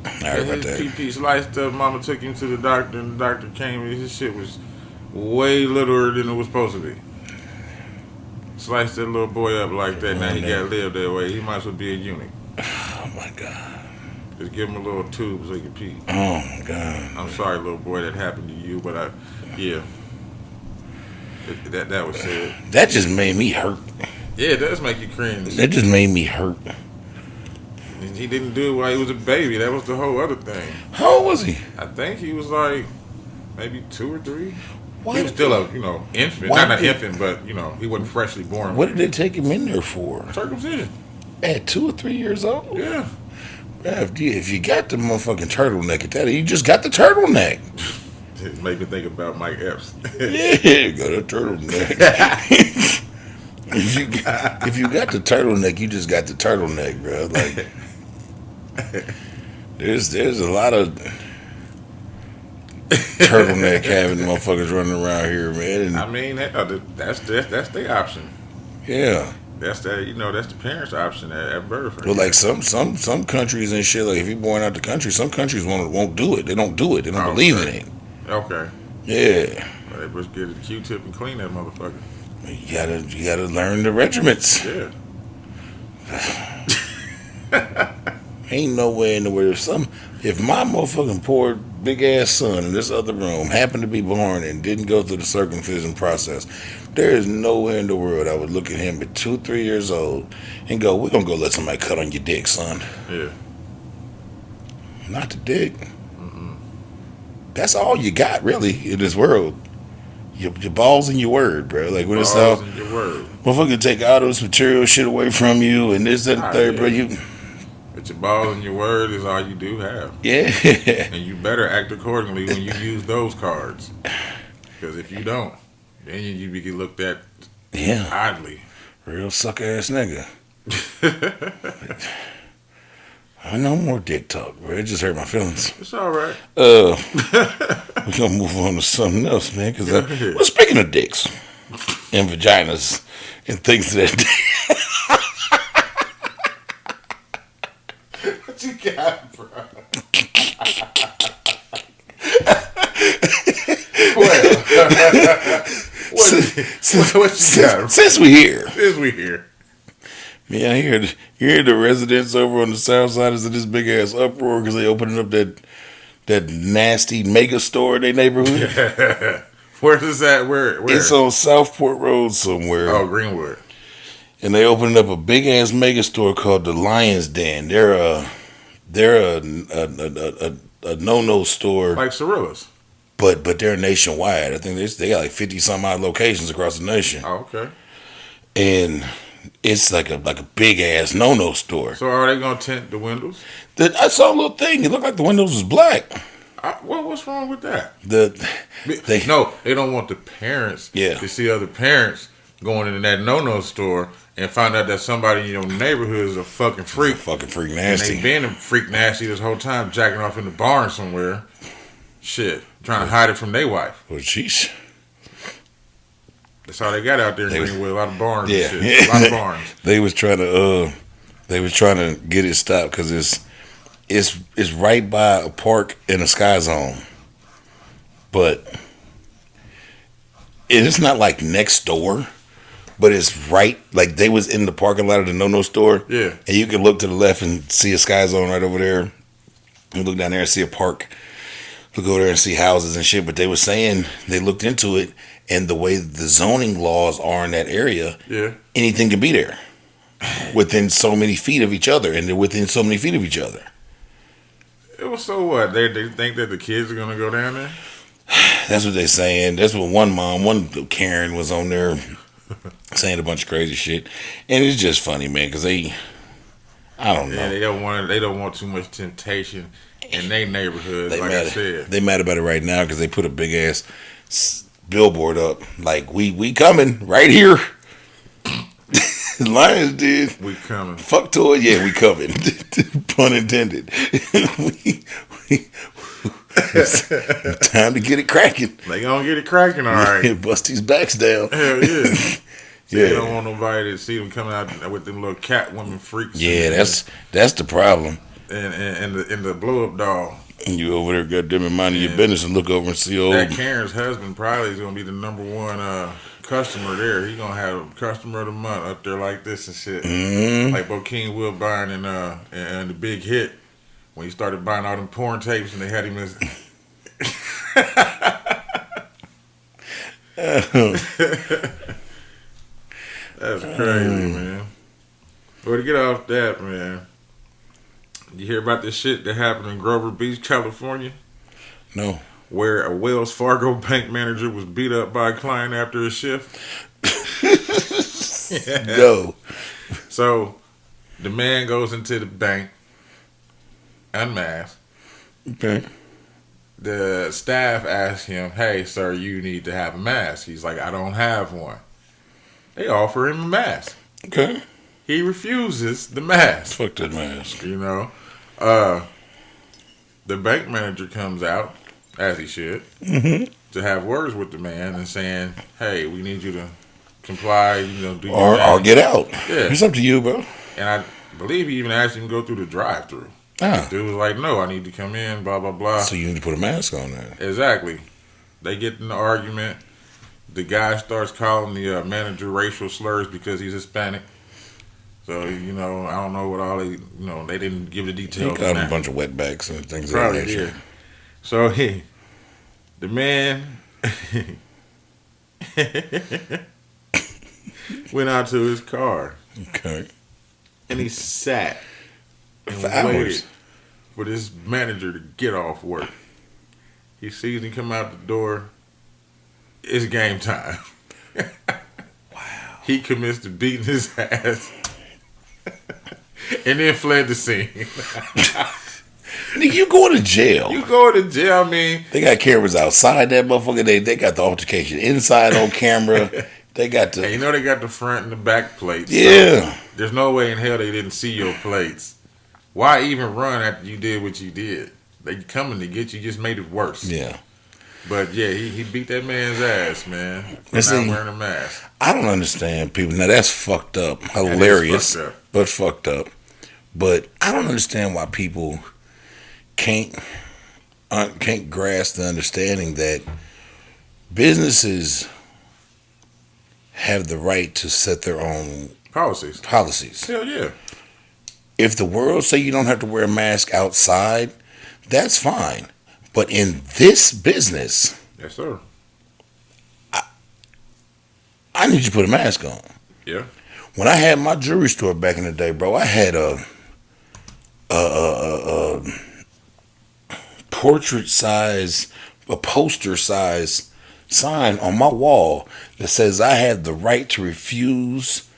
I heard about that. His pee sliced up. Mama took him to the doctor, and the doctor came and his shit was way littler than it was supposed to be. slice that little boy up like that. Now he gotta live that way. He might as well be a eunuch. Oh my God. Just give him a little tube so he can pee. Oh my God. I'm sorry, little boy, that happened to you, but that was said. That just made me hurt. Yeah, it does make you cringe. That just made me hurt. He didn't do it while he was a baby. That was the whole other thing. How old was he? I think he was like maybe 2 or 3. Why he was still a infant. Not an infant, but he wasn't freshly born. What did they take him in there for? Circumcision. At 2 or 3 years old? Yeah. If you got the motherfucking turtleneck at that, you just got the turtleneck. It made me think about Mike Epps. Yeah, got a turtleneck. if you got the turtleneck, you just got the turtleneck, bro. Like, there's a lot of turtleneck having motherfuckers running around here, man. And, I mean, that's their option. Yeah. That's that's the parents' option at birth. But like some countries and shit, like if you're born out the country, some countries won't do it. They don't do it. They don't believe in it. Okay. Yeah. Well, they just get a Q-tip and clean that motherfucker. You gotta learn the regiments. Yeah. Ain't no way in the world. If my motherfucking poor big ass son in this other room happened to be born and didn't go through the circumcision process, there is no way in the world I would look at him at 2, 3 years old and go, "We're gonna go let somebody cut on your dick, son." Yeah. Not the dick. That's all you got, really, in this world. Your balls and your word, bro. Like when it's all, and your word. Motherfucker take all this material shit away from you and this, that, and third, bro. But your balls and your word is all you do have. Yeah. And you better act accordingly when you use those cards. Because if you don't, then you be looked at oddly. Real suck ass nigga. I no more dick talk, bro. It just hurt my feelings. It's all right. We're gonna move on to something else, man. Because well, speaking of dicks and vaginas and things of that. What you got, bro? What you got, bro? Since we here. Man, you hear the residents over on the south side is in this big ass uproar because they opening up that nasty mega store in their neighborhood. Where is that? Where? It's on Southport Road somewhere. Oh, Greenwood. And they opening up a big ass mega store called the Lion's Den. They're a no store like Cirilla's. But they're nationwide. I think they got like 50 some odd locations across the nation. Oh, okay. And it's like a big ass no store. So are they gonna tint the windows? I saw a little thing. It looked like the windows was black. What's wrong with that? They don't want the parents to see other parents going into that no store and find out that somebody in your neighborhood is a fucking freak. Fucking freak nasty. And they been a freak nasty this whole time, jacking off in the barn somewhere. Shit. Trying to hide it from their wife. Well, jeez. That's all they got out there in Greenwood. A lot of barns yeah. and shit. A lot of barns. They was trying to get it stopped because it's right by a park and a sky zone. But it's not like next door. But it's right, like they was in the parking lot of the no store. Yeah. And you can look to the left and see a sky zone right over there. And look down there and see a park. Look over there and see houses and shit. But they were saying they looked into it, and the way the zoning laws are in that area, anything can be there within so many feet of each other, and they're within so many feet of each other. It was so what? They think that the kids are gonna go down there? That's what they're saying. That's what one Karen was on there saying a bunch of crazy shit, and it's just funny, man, because I don't know. They don't want too much temptation in their neighborhood. I said, they mad about it right now because they put a big ass billboard up, like we coming right here. Lions did. We coming. Fuck to it, yeah, we coming. Pun intended. It's time to get it cracking. They gonna get it cracking, all right. Bust these backs down. Hell yeah. They don't want nobody to see them coming out with them little Catwoman freaks. Yeah, that's the problem. And the blow up doll. And you over there, goddamn it, minding your business and look over and see that Karen's husband probably is gonna be the number one customer there. He gonna have a customer of the month up there like this and shit. Like Bokeem Will Byrne and the Big Hit when he started buying all them porn tapes and they had him as. That's crazy, man. Well, to get off that, man, you hear about this shit that happened in Grover Beach, California? No. Where a Wells Fargo bank manager was beat up by a client after a shift? No. So, the man goes into the bank, unmasked. Okay. The staff asks him, "Hey, sir, you need to have a mask." He's like, "I don't have one." They offer him a mask. Okay. He refuses the mask. Fuck that mask. You know? The bank manager comes out, as he should, to have words with the man and saying, "Hey, we need you to comply, do your or get out. Yeah. It's up to you, bro." And I believe he even asked him to go through the drive-through. Ah. The dude was like, "No, I need to come in, blah, blah, blah." So you need to put a mask on that. Exactly. They get in the argument. The guy starts calling the manager racial slurs because he's Hispanic. So, I don't know what all they, they didn't give the details. He called him a bunch of wetbacks and things Probably of that nature. did. So, the man went out to his car. Okay. And he sat and For waited hours. for this manager to get off work. He sees him come out the door. It's game time. Wow. He commits to beating his ass and then fled the scene. Nigga, you going to jail. You go to jail, I mean. They got cameras outside that motherfucker. They got the altercation inside on camera. They got the... Hey, they got the front and the back plates. Yeah. So there's no way in hell they didn't see your plates. Why even run after you did what you did? They coming to get you, just made it worse. Yeah. But yeah, he beat that man's ass, man, for not wearing a mask. I don't understand people. Now that's fucked up. Hilarious. Fucked up. But fucked up. But I don't understand why people can't grasp the understanding that businesses have the right to set their own policies. Hell yeah. If the world say you don't have to wear a mask outside, that's fine. But in this business, yes, sir. I need you to put a mask on. Yeah. When I had my jewelry store back in the day, bro, I had a portrait size, a poster size sign on my wall that says I have the right to refuse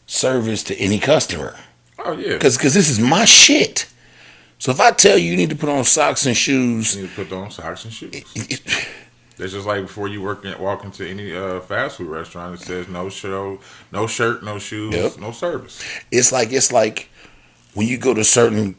service to any customer. Oh yeah. Because this is my shit. So if I tell you need to put on socks and shoes, you need to put on socks and shoes. It's just like before you walk into any fast food restaurant, it says no shirt, no shoes, no service. It's like when you go to certain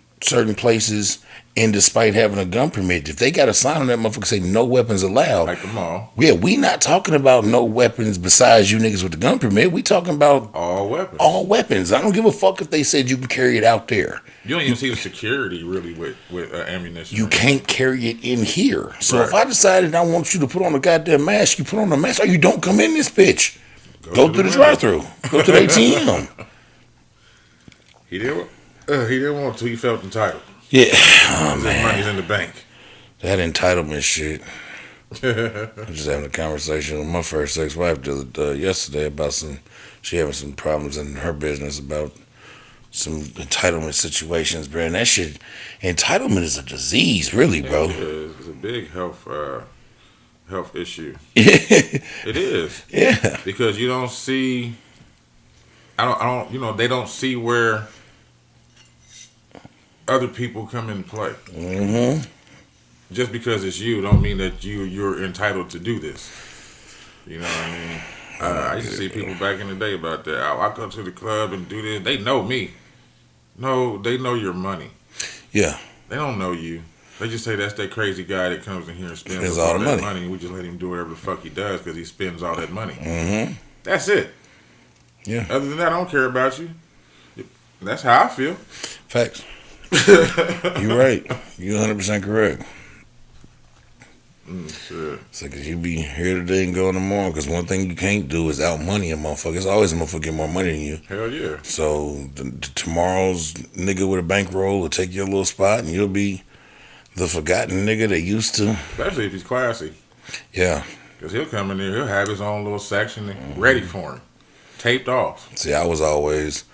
places, and despite having a gun permit, if they got a sign on that motherfucker say no weapons allowed, like the mall. Yeah, we not talking about no weapons besides you niggas with the gun permit. We talking about all weapons. All weapons. I don't give a fuck if they said you can carry it out there. You don't even see the security really with ammunition. You can't carry it in here. So if I decided I want you to put on a goddamn mask, you put on a mask, or you don't come in this bitch. Go to the drive-thru. Go to the ATM. He didn't want to. He felt entitled. Yeah. Oh, man. His money's in the bank. That entitlement shit. I was just having a conversation with my first ex-wife yesterday about she having some problems in her business about some entitlement situations, bro. And that shit, entitlement is a disease, really, bro. It's a big health issue. It is. Yeah. Because you don't see, they don't see where other people come into play. Mm-hmm. Just because it's you don't mean that you're entitled to do this. You know what I mean? I used to see people back in the day about that. I go to the club and do this. They know me. No, they know your money. Yeah. They don't know you. They just say that's that crazy guy that comes in here and spends all the that money. And we just let him do whatever the fuck he does because he spends all that money. Mm-hmm. That's it. Yeah. Other than that, I don't care about you. That's how I feel. Facts. You're right. You're 100% correct. Shit. So, cause you be here today and go tomorrow. Cause one thing you can't do is out money a motherfucker. It's always a motherfucker get more money than you. Hell yeah. So tomorrow's nigga with a bankroll will take your little spot, and you'll be the forgotten nigga that used to. Especially if he's classy. Yeah. Cause he'll come in there, he'll have his own little section ready for him, taped off. See, I was always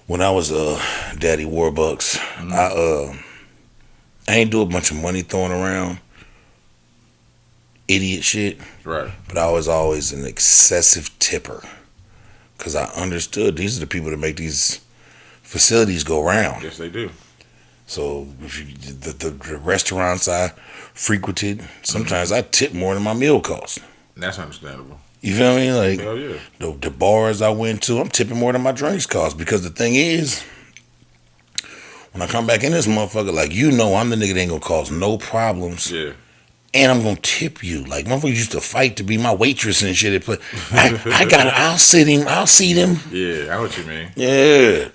when I was Daddy Warbucks. I ain't do a bunch of money throwing around, idiot shit. Right. But I was always an excessive tipper, cause I understood these are the people that make these facilities go round. Yes, they do. So if you, the restaurants I frequented, sometimes I tip more than my meal cost. That's understandable. You feel me? Like Hell yeah. the bars I went to, I'm tipping more than my drinks cost, because the thing is, when I come back in this motherfucker, like, you know, I'm the nigga that ain't gonna cause no problems. Yeah. And I'm gonna tip you. Like, motherfuckers used to fight to be my waitress and shit. I'll seat him. Yeah, I know what you mean. Yeah.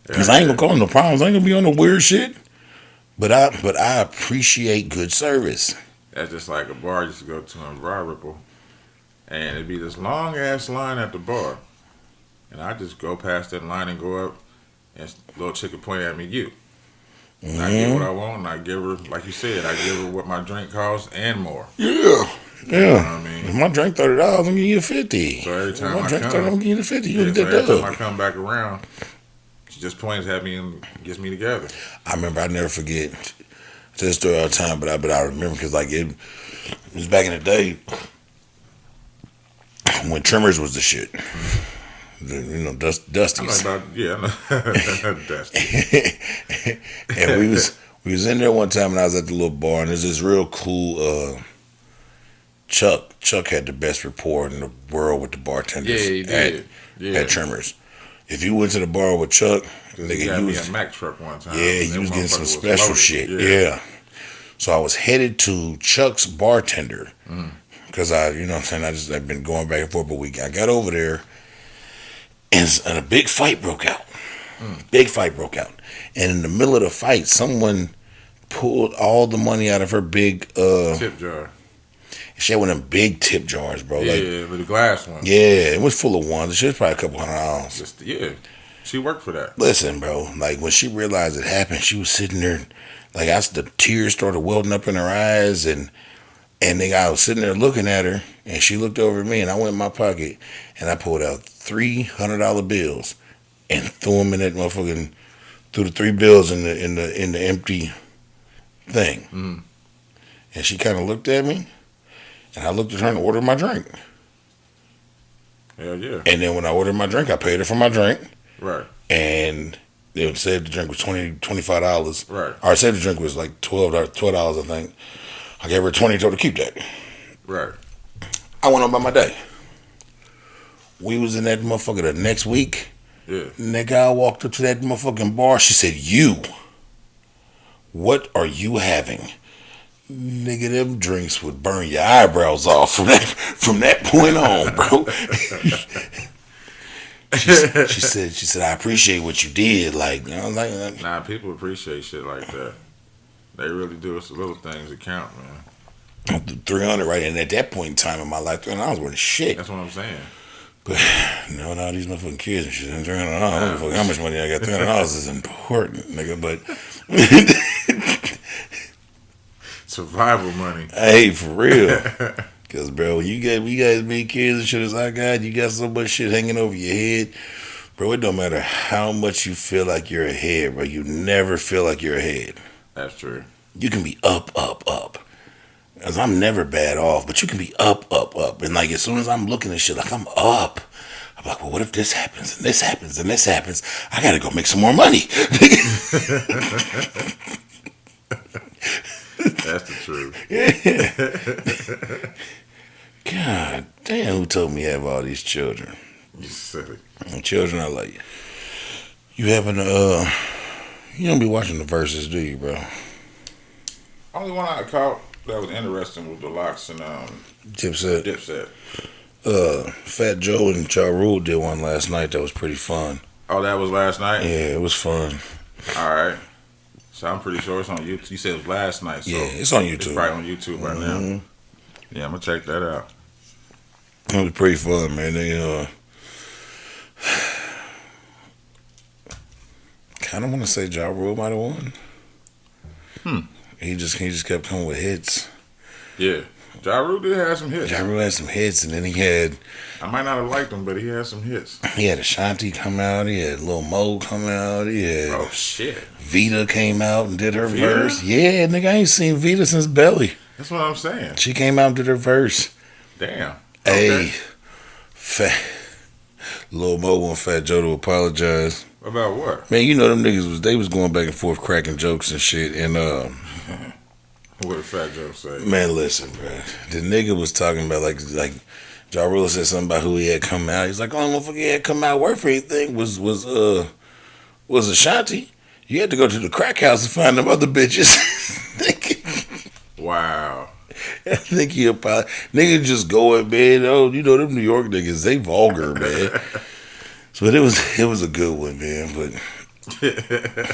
Because I ain't gonna cause no problems. I ain't gonna be on no weird shit. But I appreciate good service. That's just like a bar I used to go to in Robbery, and it'd be this long ass line at the bar, and I just go past that line and go up, and little chick would point at me, you. And I get what I want, and I give her, like you said, I give her what my drink costs and more. Yeah. You know what I mean? If my drink $30, I'm gonna give you 50. So every time my I drink come, 30, I'm gonna give you 50. You yeah, get so that every dub. time I come back around, she just points at me and gets me together. I remember, I never forget. I tell this story all the time, but I remember, because like it was back in the day when trimmers was the shit. You know, Dusty's. I know Dusty. And we was in there one time, and I was at the little bar, and there's this real cool Chuck. Chuck had the best rapport in the world with the bartenders. Yeah, he did. At Trimmers. If you went to the bar with Chuck, nigga, He got you me was a Mack truck one time. yeah, That you was getting some motherfucker was special loaded. shit. Yeah. So I was headed to Chuck's Bartender, because you know what I'm saying, I've been going back and forth a week. I got over there, and a big fight broke out. Big fight broke out. And in the middle of the fight, someone pulled all the money out of her big tip jar. She had one of them big tip jars, bro. Yeah, with the glass one. Yeah, it was full of ones. She was probably a couple $100. Yeah, she worked for that. Listen, bro, like when she realized it happened, she was sitting there, like the tears started welling up in her eyes, and I was sitting there looking at her, and she looked over at me, and I went in my pocket, and I pulled out $300 bills, and threw them in that motherfucking, threw the 3 bills in the empty thing, and she kind of looked at me, and I looked at her and ordered my drink. Hell yeah. And then when I ordered my drink, I paid her for my drink. Right. And it said the drink was $25. Right. Or I said the drink was like $12, I think. I gave her 20, told her to keep that. Right. I went on by my day. We was in that motherfucker the next week. Yeah. Nigga, I walked up to that motherfucking bar. She said, what are you having? Nigga, them drinks would burn your eyebrows off from that point on, bro. she said, I appreciate what you did. Like, you know, like, nah, people appreciate shit like that. They really do. It's the little things that count, man. 300, right? And at that point in time in my life, $300 worth of shit. That's what I'm saying. But no, now these motherfucking kids and shit, $300. How much money I got? $300 is important, nigga. But survival money. Hey, for real. Because, bro, we guys big kids and shit as I got, you got so much shit hanging over your head. Bro, it don't matter how much you feel like you're ahead, bro. You never feel like you're ahead. That's true. You can be up. Because I'm never bad off, but you can be up. And, like, as soon as I'm looking at shit, like, I'm up. I'm like, well, what if this happens and this happens and this happens? I got to go make some more money. That's the truth. Yeah. God damn, who told me I have all these children? You silly. Children, I love you. You haven't, you don't be watching the verses, do you, bro? Only one I caught that was interesting was Deluxe and Dipset. Fat Joe and Ja Rule did one last night that was pretty fun. Oh, that was last night? Yeah, it was fun. All right. So I'm pretty sure it's on YouTube. You said it was last night. So yeah, it's on YouTube. It's probably on YouTube right now. Yeah, I'm gonna check that out. It was pretty fun, man. They kind of want to say Ja Rule might have won. He just kept coming with hits. Yeah, Ja Rule did have some hits. Ja Rule had some hits, and then he had. I might not have liked him, but he had some hits. He had Ashanti come out. He had Lil Mo come out. He had. Oh shit. Vita came out and did her verse. Yeah, nigga, I ain't seen Vita since Belly. That's what I'm saying. She came out and did her verse. Damn. Okay. Hey, Lil Mo want Fat Joe to apologize. About what? Man, you know them niggas was going back and forth cracking jokes and shit. And what did Fat Joe say? man, listen, bro. The nigga was talking about like Ja Rule said something about who he had come out. He's like, only motherfucker he had come out work for anything was Ashanti. You had to go to the crack house to find them other bitches. Wow. I think he apologized. Niggas just going, man. Oh, you know them New York niggas, they vulgar, man. So it was a good one, man. But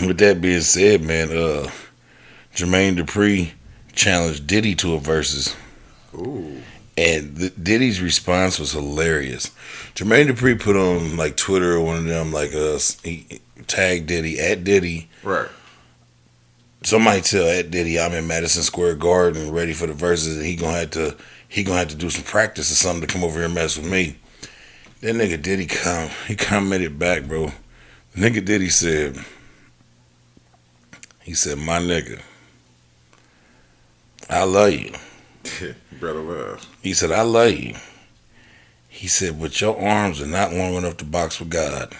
with that being said, man, Jermaine Dupri challenged Diddy to a versus. Ooh. And Diddy's response was hilarious. Jermaine Dupri put on like Twitter or one of them like he tagged Diddy at Diddy. Right. Somebody tell at Diddy I'm in Madison Square Garden ready for the verses and he gonna have to do some practice or something to come over here and mess with me. That nigga Diddy he commented back, bro. The nigga Diddy said, my nigga, I love you. Brother love. He said, I love you. He said, but your arms are not long enough to box with God.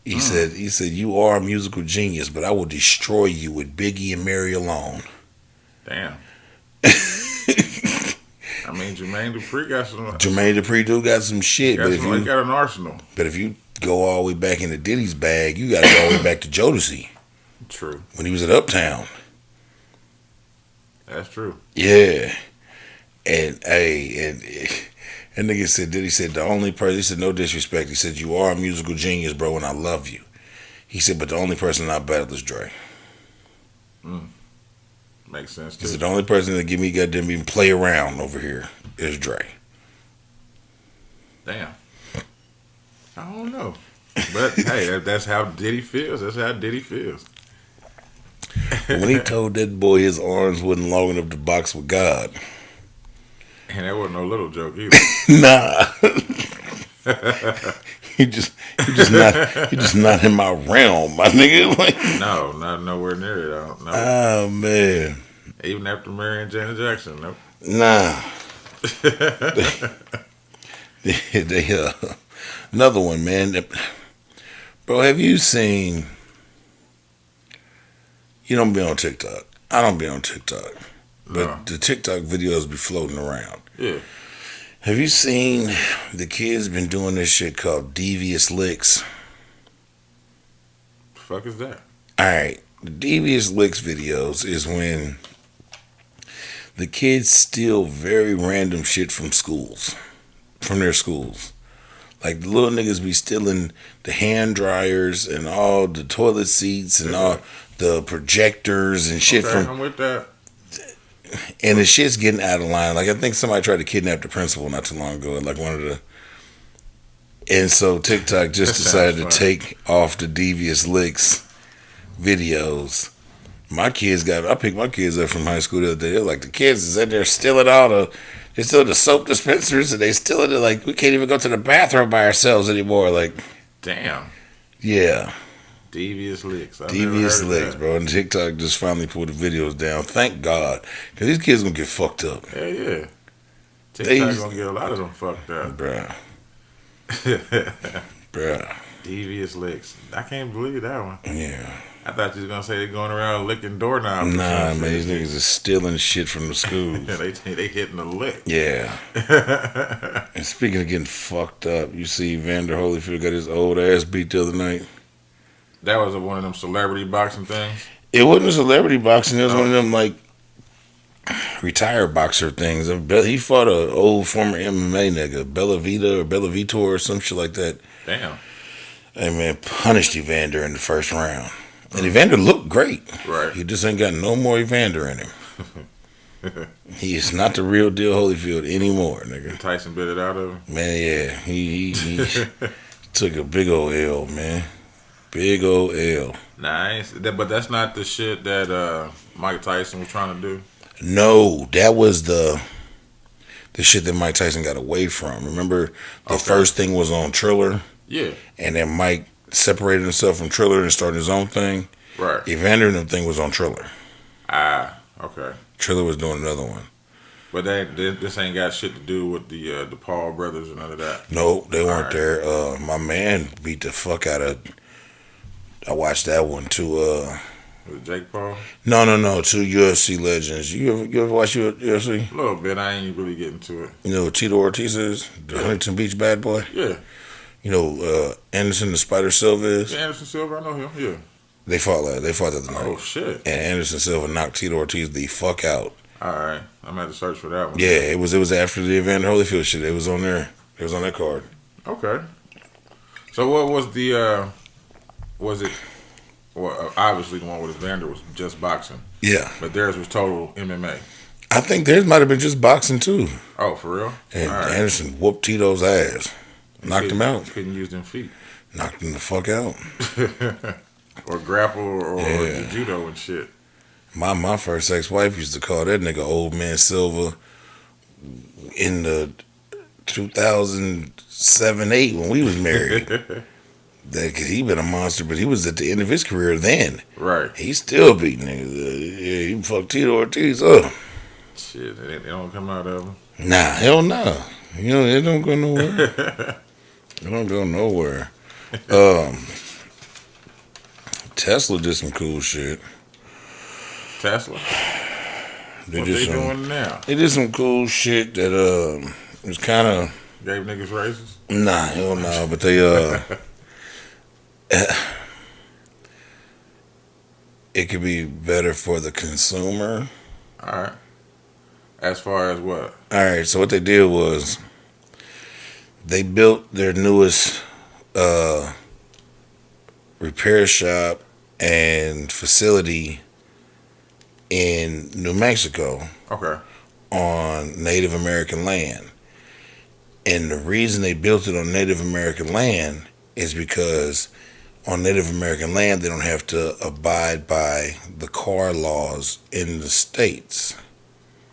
He said, you are a musical genius, but I will destroy you with Biggie and Mary alone. Damn. I mean, Jermaine Dupri got some. Jermaine Dupri do got some shit, he got an arsenal. But if you go all the way back into Diddy's bag, you got to go all the way back to Jodeci. True. When he was at Uptown. That's true. Yeah. And nigga said, Diddy said, the only person, he said, no disrespect. He said, you are a musical genius, bro, and I love you. He said, but the only person I battle is Dre. Makes sense, too. He said, the only person that give me goddamn even play around over here is Dre. Damn. I don't know. But, hey, that's how Diddy feels. That's how Diddy feels. When he told that boy his arms wasn't long enough to box with God. And that wasn't no little joke either. Nah. He just not in my realm, my nigga. Like, no, not nowhere near it. I don't know. Oh man. Even after marrying Janet Jackson, nope. Nah. they another one, man. Bro, have you seen? You don't be on TikTok. I don't be on TikTok. But the TikTok videos be floating around. Yeah. Have you seen the kids been doing this shit called Devious Licks? The fuck is that? Alright. The Devious Licks videos is when the kids steal very random shit from schools. From their schools. Like the little niggas be stealing the hand dryers and all the toilet seats and all the projectors and shit from. I'm with that. And the shit's getting out of line. Like I think somebody tried to kidnap the principal not too long ago. Like one of the. And so TikTok just decided to take off the Devious Licks videos. I picked my kids up from high school the other day. They're like, the kids is in there stealing they steal the soap dispensers and they steal it. Like, we can't even go to the bathroom by ourselves anymore. Like, damn. Yeah. Devious Licks. Devious Licks, bro. And TikTok just finally pulled the videos down. Thank God. Because these kids going to get fucked up. Hell yeah. TikTok's going to get a lot of them fucked up. Bruh. Bruh. Devious Licks. I can't believe that one. Yeah. I thought you was going to say they're going around licking doorknobs. Nah, man. These niggas are stealing shit from the schools. they hitting the lick. Yeah. And speaking of getting fucked up, you see Vander Holyfield got his old ass beat the other night. That was one of them celebrity boxing things? It wasn't a celebrity boxing. It was one of them, like, retired boxer things. He fought a old former MMA nigga, Bella Vita or Bella Vitor or some shit like that. Damn. Hey, man, punished Evander in the first round. And Evander looked great. Right. He just ain't got no more Evander in him. He is not the real deal Holyfield anymore, nigga. And Tyson bit it out of him? Man, yeah. He took a big old L, man. Big old L. Nice. But that's not the shit that Mike Tyson was trying to do? No, that was the shit that Mike Tyson got away from. Remember, the first thing was on Triller? Yeah. And then Mike separated himself from Triller and started his own thing. Right. Evander and the thing was on Triller. Ah, okay. Triller was doing another one. But this ain't got shit to do with the Paul brothers and none of that? No, they weren't there. My man beat the fuck out of... I watched that one too. Was it Jake Paul? No. Two UFC legends. You ever watch UFC? A little bit. I ain't really getting to it. You know who Tito Ortiz is? The Huntington Beach bad boy? Yeah. You know Anderson the Spider Silva is? Yeah, Anderson Silva, I know him. Yeah. They fought the other night. Oh, shit. And Anderson Silva knocked Tito Ortiz the fuck out. All right. I'm going to have to search for that one. Yeah, it was after the Evander Holyfield shit. It was on there. It was on that card. Okay. So what was the... was it... Well, obviously the one with Evander was just boxing. Yeah. But theirs was total MMA. I think theirs might have been just boxing too. Oh, for real? And Anderson whooped Tito's ass. Knocked him out. Couldn't use them feet. Knocked him the fuck out. Or grapple or judo and shit. My first ex-wife used to call that nigga Old Man Silva in the 2007-8 when we was married. Cause he been a monster, but he was at the end of his career then. Right. He still beat niggas. He fucked Tito Ortiz up. Shit, they don't come out of him. Nah, hell no. You know, it don't go nowhere. It don't go nowhere. Tesla did some cool shit. Tesla? What they doing now? They did some cool shit that was kind of... Gave niggas raises? Nah, hell no. But they... it could be better for the consumer. All right. As far as what? All right, so what they did was they built their newest repair shop and facility in New Mexico. Okay. On Native American land. And the reason they built it on Native American land is because on Native American land, they don't have to abide by the car laws in the states.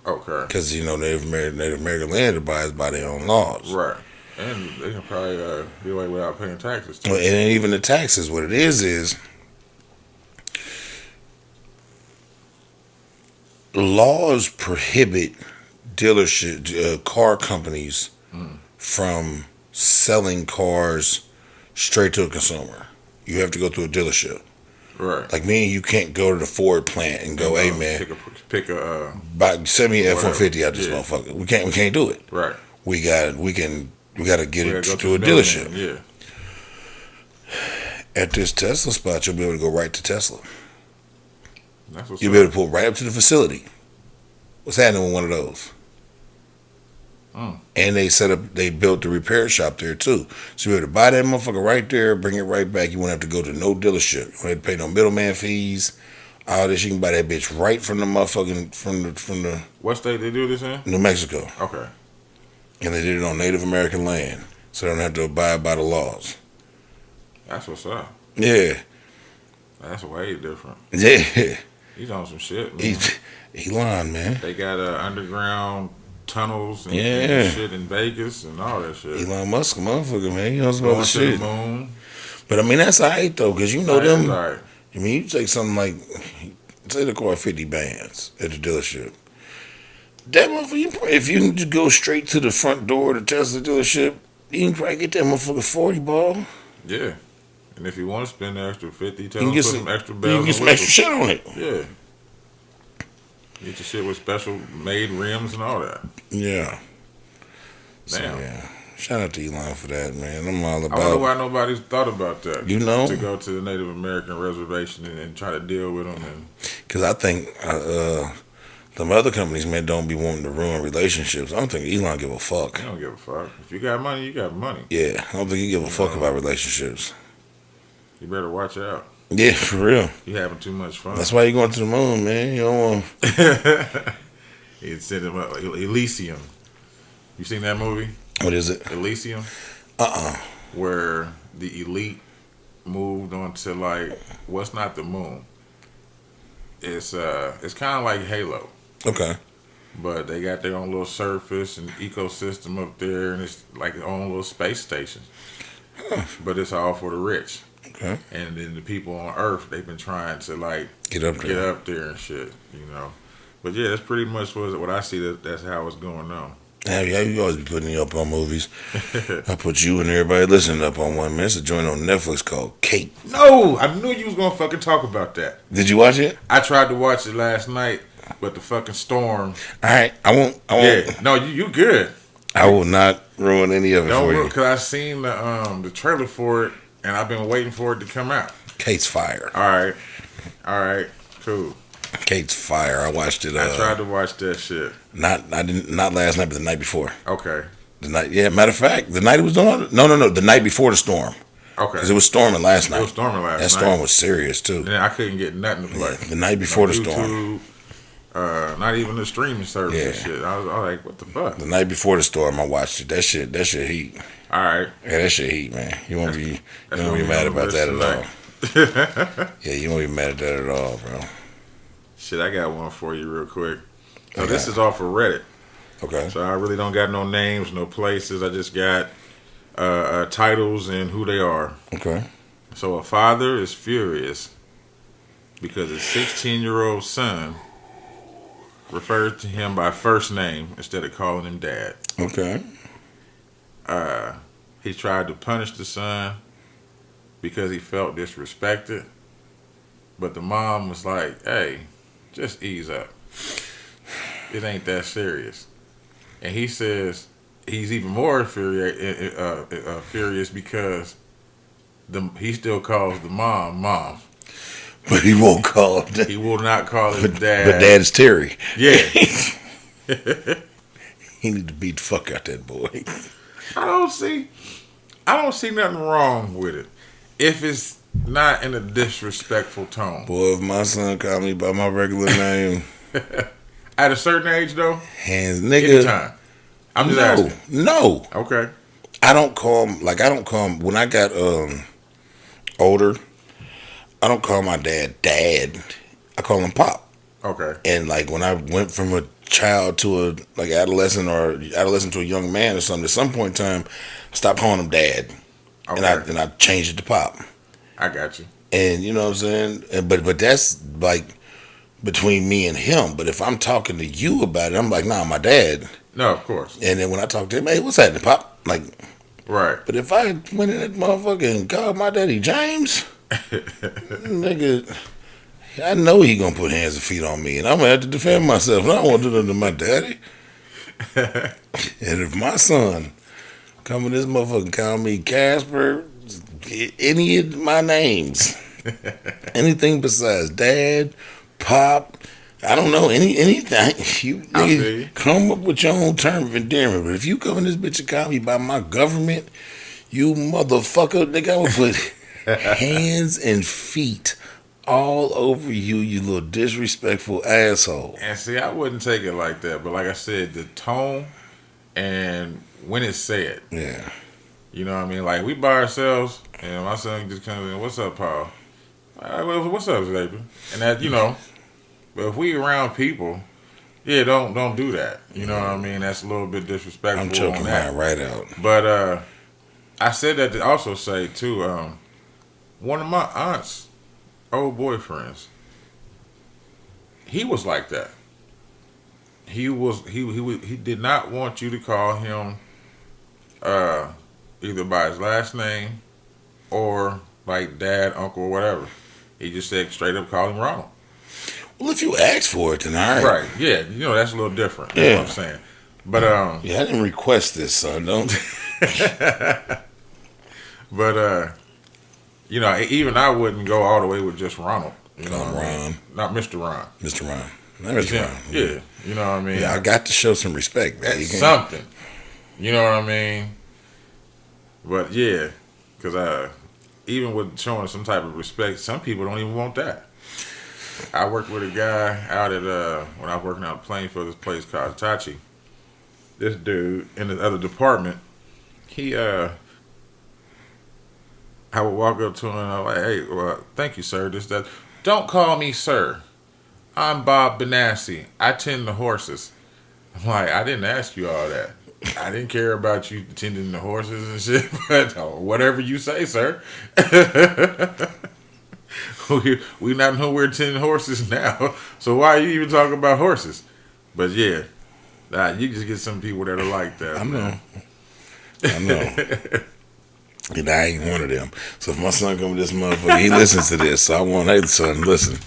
Okay. Because, you know, Native American land abides by their own laws. Right. And they can probably get away without paying taxes, too. Well, and even the taxes, what it is laws prohibit dealership, car companies from selling cars straight to a consumer. You have to go through a dealership. Right. Like me and you can't go to the Ford plant and go, hey man, send me an F-150 out this motherfucker. We can't do it. Right. We gotta get it to a dealership. Yeah. At this Tesla spot, you'll be able to go right to Tesla. You'll be able to pull right up to the facility. What's happening with one of those? And they built the repair shop there too. So you had to buy that motherfucker right there, bring it right back. You won't have to go to no dealership. You won't have to pay no middleman fees. All this, you can buy that bitch right from the motherfucking from the. What state they do this in? New Mexico. Okay. And they did it on Native American land, so they don't have to abide by the laws. That's what's up. Yeah. That's way different. Yeah. He's on some shit, man. Elon, man. They got underground tunnels and shit in Vegas and all that shit. Elon Musk, motherfucker, man. He knows about the shit. The moon. But I mean, that's alright though, because you know them. Right. I mean, you take something like, say they cost 50 bands at the dealership. That motherfucker, if you can just go straight to the front door of the Tesla dealership, you can probably get that motherfucker 40 ball. Yeah. And if you want to spend the extra 50, tell you them get some extra bells. You can get some extra shit on it. Yeah. Get your shit with special made rims and all that. Yeah. Damn. So, yeah. Shout out to Elon for that, man. I'm all about. I wonder why nobody's thought about that. You know, to go to the Native American reservation and try to deal with them. Because I think them other companies, man, don't be wanting to ruin relationships. I don't think Elon give a fuck. He don't give a fuck. If you got money, you got money. Yeah, I don't think he give a fuck about relationships. You better watch out. Yeah, for real. You having too much fun. That's why you going to the moon, man. You don't want. He said Elysium. You seen that movie? What is it? Elysium. Where the elite moved onto like what's not the moon. It's kind of like Halo. Okay. But they got their own little surface and ecosystem up there, and it's like their own little space station. Huh. But it's all for the rich. Okay. And then the people on Earth, they've been trying to like get up there and shit, you know. But yeah, that's pretty much what I see. That's how it's going on. Yeah, you always be putting me up on movies. I put you and everybody listening up on one, man. It's a joint on Netflix called Kate. No, I knew you was gonna fucking talk about that. Did you watch it? I tried to watch it last night, but the fucking storm. All right, I won't. Yeah, no, you good. I will not ruin any of it for you. Because I seen the trailer for it, and I've been waiting for it to come out. Kate's fire. All right, cool. Kate's fire. I watched it. I tried to watch that shit. Not last night, but the night before. Okay. Matter of fact, the night it was on. No, the night before the storm. Okay. Because it was storming last night. It was storming last night. That storm was serious too. And I couldn't get nothing to play. Yeah, the night before the YouTube, storm. Not even the streaming service and shit. I was like, what the fuck? The night before the storm, I watched it. That shit heat. All right. Yeah, that shit heat, man. You won't be mad about that at all. Yeah, you won't be mad at that at all, bro. Shit, I got one for you real quick. So this is off of Reddit. Okay. So I really don't got no names, no places. I just got titles and who they are. Okay. So a father is furious because his 16-year-old son referred to him by first name instead of calling him dad. Okay. He tried to punish the son because he felt disrespected. But the mom was like, hey, just ease up. It ain't that serious. And he says he's even more furious because he still calls the mom. But he won't call him dad. He will not call him dad. But dad is Terry. Yeah. He need to beat the fuck out that boy. I don't see nothing wrong with it. If it's not in a disrespectful tone. Boy, if my son called me by my regular name. At a certain age, though? Hands, nigga. Anytime. I'm just asking. No. Okay. I don't call him, when I got older, I don't call my dad. I call him Pop. Okay. And like when I went from a child to a adolescent to a young man or something, at some point in time, I stopped calling him Dad. Okay. And I changed it to Pop. I got you. And you know what I'm saying? But that's like between me and him. But if I'm talking to you about it, I'm like, nah, my dad. No, of course. And then when I talk to him, hey, what's happening, Pop? Like, right. But if I went in that motherfucker and called my daddy James, nigga, I know he gonna put hands and feet on me, and I'm gonna have to defend myself. And I don't want to do nothing to my daddy. And if my son come in this motherfucker and call me Casper, any of my names, anything besides Dad, Pop, I don't know, anything. You nigga, come up with your own term of endearment. But if you come in this bitch and call me by my government, you motherfucker, nigga, I would put hands and feet all over you, you little disrespectful asshole. And see, I wouldn't take it like that. But like I said, the tone and when it's said. Yeah. You know what I mean? Like, we by ourselves, and my son just comes in, what's up, Paul? Well, what's up, baby? And that, you know, but if we around people, yeah, don't do that. You know what I mean? That's a little bit disrespectful. I'm choking mine right out. But I said that to also say, too, one of my aunt's old boyfriends, he was like that. He did not want you to call him either by his last name or like dad, uncle, or whatever. He just said straight up call him Ronald. Well, if you ask for it, then all right. Right, yeah. You know, that's a little different. That's what I'm saying. But yeah, I didn't request this, son. Don't. But you know, even I wouldn't go all the way with just Ronald. You know what I mean? Not Mr. Ron. Mr. Ron. Not Mr. Ron. Yeah. You know what I mean? Yeah, I got to show some respect. That's something. You know what I mean? But yeah, because even with showing some type of respect, some people don't even want that. I worked with a guy out at when I was working out playing for this place called Tachi. This dude in the other department, I would walk up to him and I'm like, hey, well, thank you, sir. This, that. Don't call me sir. I'm Bob Benassi. I tend the horses. I'm like, I didn't ask you all that. I didn't care about you tending the horses and shit, but whatever you say, sir. we not know we're tending horses now, so why are you even talking about horses? But yeah, you just get some people that are like that. I know. And I ain't one of them. So if my son come with this motherfucker, he listens to this. So I want, hey, son, listen.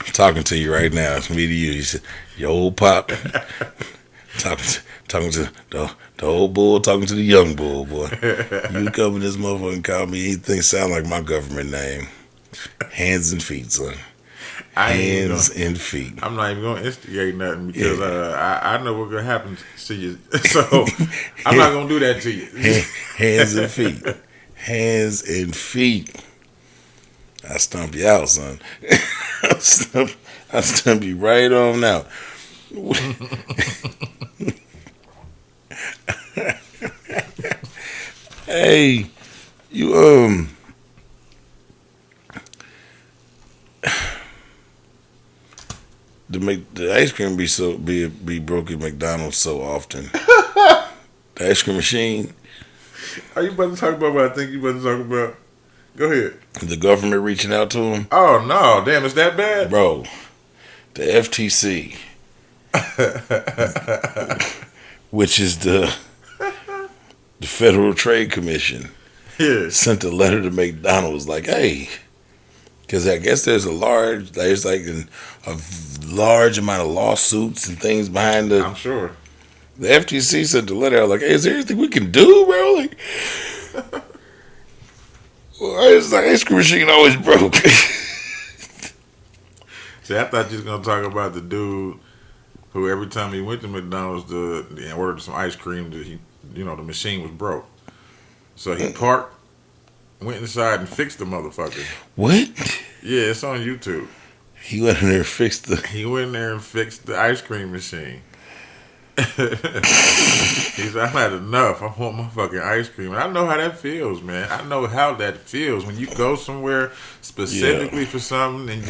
I'm talking to you right now. It's me to you. You said, your old pop. Talking to the old bull, talking to the young bull, boy. You come with this motherfucker and call me anything sound like my government name. Hands and feet, son. Hands and feet. I'm not even going to instigate nothing because I know what's going to happen to you. So I'm not going to do that to you. Hands and feet. Hands and feet. I stump you out, son. I stump you right on out. Hey, you the ice cream be broken at McDonald's so often. The ice cream machine. Are you about to talk about what I think you about to talk about? Go ahead. The government reaching out to them. Oh no, damn, it's that bad, bro. The FTC, which is the Federal Trade Commission, sent a letter to McDonald's like, hey, because I guess there's a large amount of lawsuits and things behind the. I'm sure. The FTC sent the letter out like, hey, is there anything we can do, bro? Like, it's like ice cream machine always broke. See, I thought you was gonna talk about the dude who every time he went to McDonald's and ordered some ice cream, the machine was broke. So he parked, went inside and fixed the motherfucker. What? Yeah, it's on YouTube. He went in there and fixed He went in there and fixed the ice cream machine. He said, I've had enough. I want my fucking ice cream. And I know how that feels, man. I know how that feels when you go somewhere specifically for something and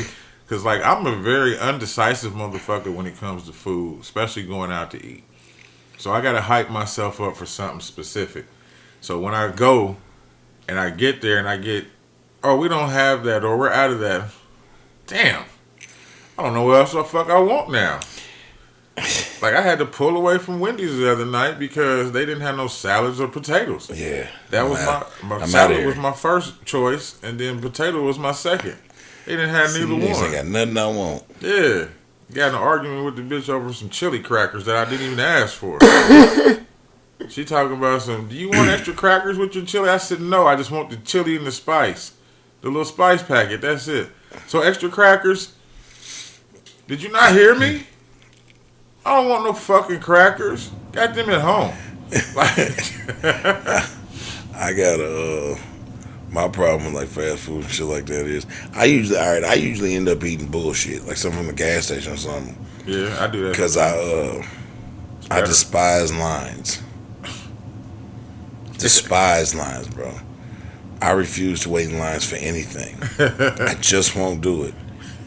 because, like, I'm a very undecisive motherfucker when it comes to food, especially going out to eat. So I got to hype myself up for something specific. So when I go and I get there and I get, oh, we don't have that or we're out of that. Damn. I don't know what else the fuck I want now. Like, I had to pull away from Wendy's the other night because they didn't have no salads or potatoes. Yeah. That was my salad was my first choice, and then potato was my second. They didn't have neither one. Ain't got nothing I want. Yeah. Got in an argument with the bitch over some chili crackers that I didn't even ask for. She talking about do you want extra crackers with your chili? I said, no, I just want the chili and the spice. The little spice packet, that's it. So extra crackers. Did you not hear me? I don't want no fucking crackers. Got them at home. I got my problem with like fast food and shit like that is I usually end up eating bullshit like something from the gas station or something. Yeah, I do that because I despise lines. Despise lines, bro. I refuse to wait in lines for anything. I just won't do it.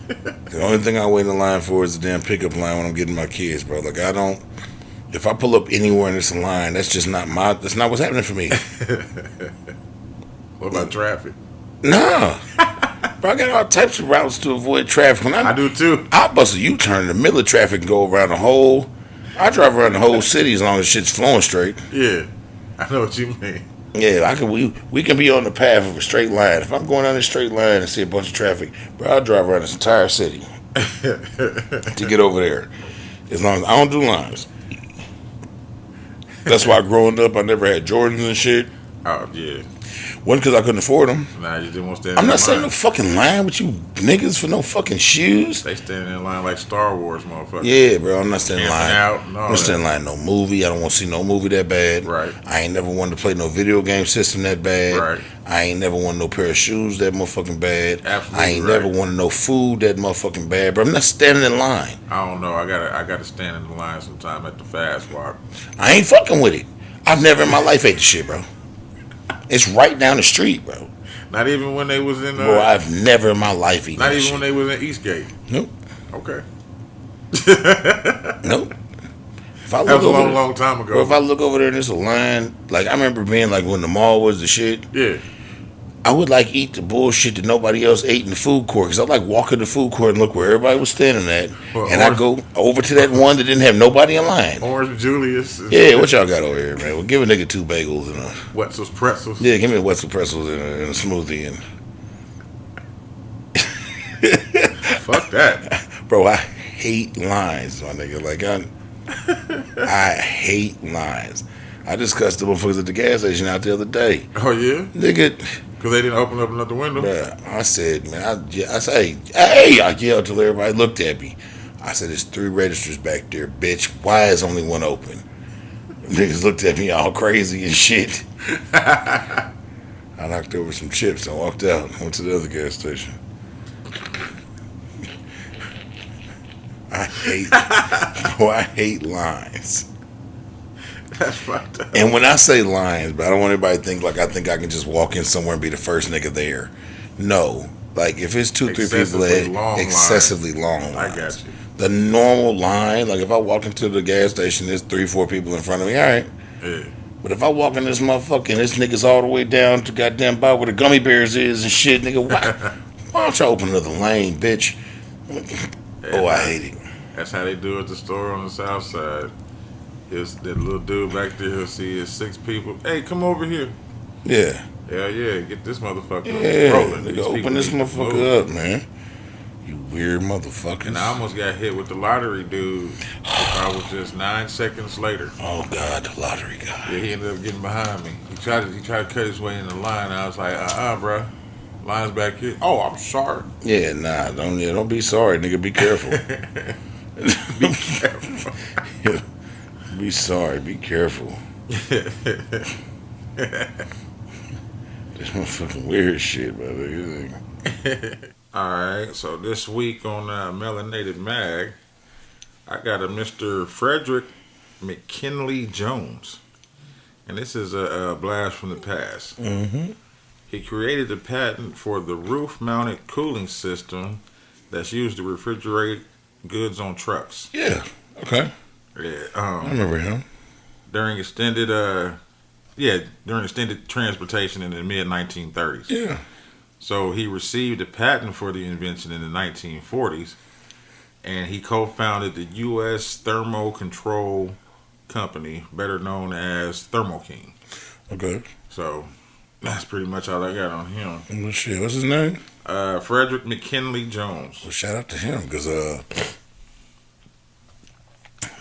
The only thing I wait in line for is the damn pickup line when I'm getting my kids, bro. Like, I don't. If I pull up anywhere in this line, that's just not that's not what's happening for me. What about traffic? Nah. Bro, I got all types of routes to avoid traffic. I do too. I'll bust a U-turn in the middle of traffic and go around the whole. I drive around the whole city as long as shit's flowing straight. Yeah, I know what you mean. Yeah, I can. We can be on the path of a straight line. If I'm going down this straight line and see a bunch of traffic, bro, I'll drive around this entire city to get over there. As long as I don't do lines. That's why growing up, I never had Jordans and shit. Oh yeah. Wasn't because I couldn't afford them. Nah, you didn't want to stand I'm in not line. saying no fucking line with you niggas for no fucking shoes. They standing in line like Star Wars motherfuckers. Yeah, bro, I'm not standing in line. I'm not standing in line no movie. I don't want to see no movie that bad. Right. I ain't never wanted to play no video game system that bad. Right. I ain't never wanted no pair of shoes that motherfucking bad. Absolutely. I ain't never wanted no food that motherfucking bad. But I'm not standing in line. I don't know. I gotta stand in the line sometime at the fast walk. I ain't fucking with it. I've never in my life ate the shit, bro. It's right down the street, bro. Not even when they was in. Bro, I've never in my life eaten. Not that even shit. when they was in Eastgate. Nope. Okay. Nope. If I look That was a over long time ago. Or if I look over there and there's a line, like I remember being like when the mall was the shit. Yeah. I would like eat the bullshit that nobody else ate in the food court because I like walk in the food court and look where everybody was standing at, and I go over to that one that didn't have nobody in line. Orange Julius. Yeah, what y'all got over here, man? Well, give a nigga 2 bagels and a Wetzel's pretzels. yeah, give me a Wetzel pretzels and a smoothie and Fuck that, bro. I hate lines, my nigga. Like I hate lines. I just cussed the motherfuckers at the gas station out the other day. Oh yeah, nigga. Because they didn't open up another window. Bruh, I said, man, I say, hey, I yelled till everybody looked at me. I said, there's 3 registers back there, bitch. Why is only one open? Niggas looked at me all crazy and shit. I knocked over some chips and walked out. Went to the other gas station. I hate lines. That's fucked up. And when I say lines, but I don't want anybody to think like I think I can just walk in somewhere and be the first nigga there. No. Like if it's 2, 3 people that excessively long lines. I got you. The normal line, like if I walk into the gas station, there's 3, 4 people in front of me, all right. Yeah. But if I walk in this motherfucker and this nigga's all the way down to goddamn bar where the gummy bears is and shit, nigga, why don't y'all open another lane, bitch? Oh, I hate it. That's how they do at the store on the south side. That little dude back there, he'll see his 6 people. Hey, come over here. Yeah. Hell yeah, get this motherfucker rolling. Nigga, open this motherfucker up, man. You weird motherfuckers. And I almost got hit with the lottery dude. I was just 9 seconds later. Oh God, the lottery guy. Yeah, he ended up getting behind me. He tried to cut his way in the line. I was like, bro. Line's back here. Oh, I'm sorry. Yeah, nah, don't be sorry, nigga. Be careful. Be careful. Be sorry. Be careful. This motherfucking weird shit, brother. Alright, so this week on Melanated Mag, I got a Mr. Frederick McKinley Jones. And this is a blast from the past. Mm-hmm. He created the patent for the roof-mounted cooling system that's used to refrigerate goods on trucks. Yeah, okay. Yeah, I remember him. During extended transportation in the mid-1930s. Yeah. So he received a patent for the invention in the 1940s, and he co-founded the U.S. Thermo Control Company, better known as Thermo King. Okay. So that's pretty much all I got on him. Well, shit, what's his name? Frederick McKinley Jones. Well, shout out to him because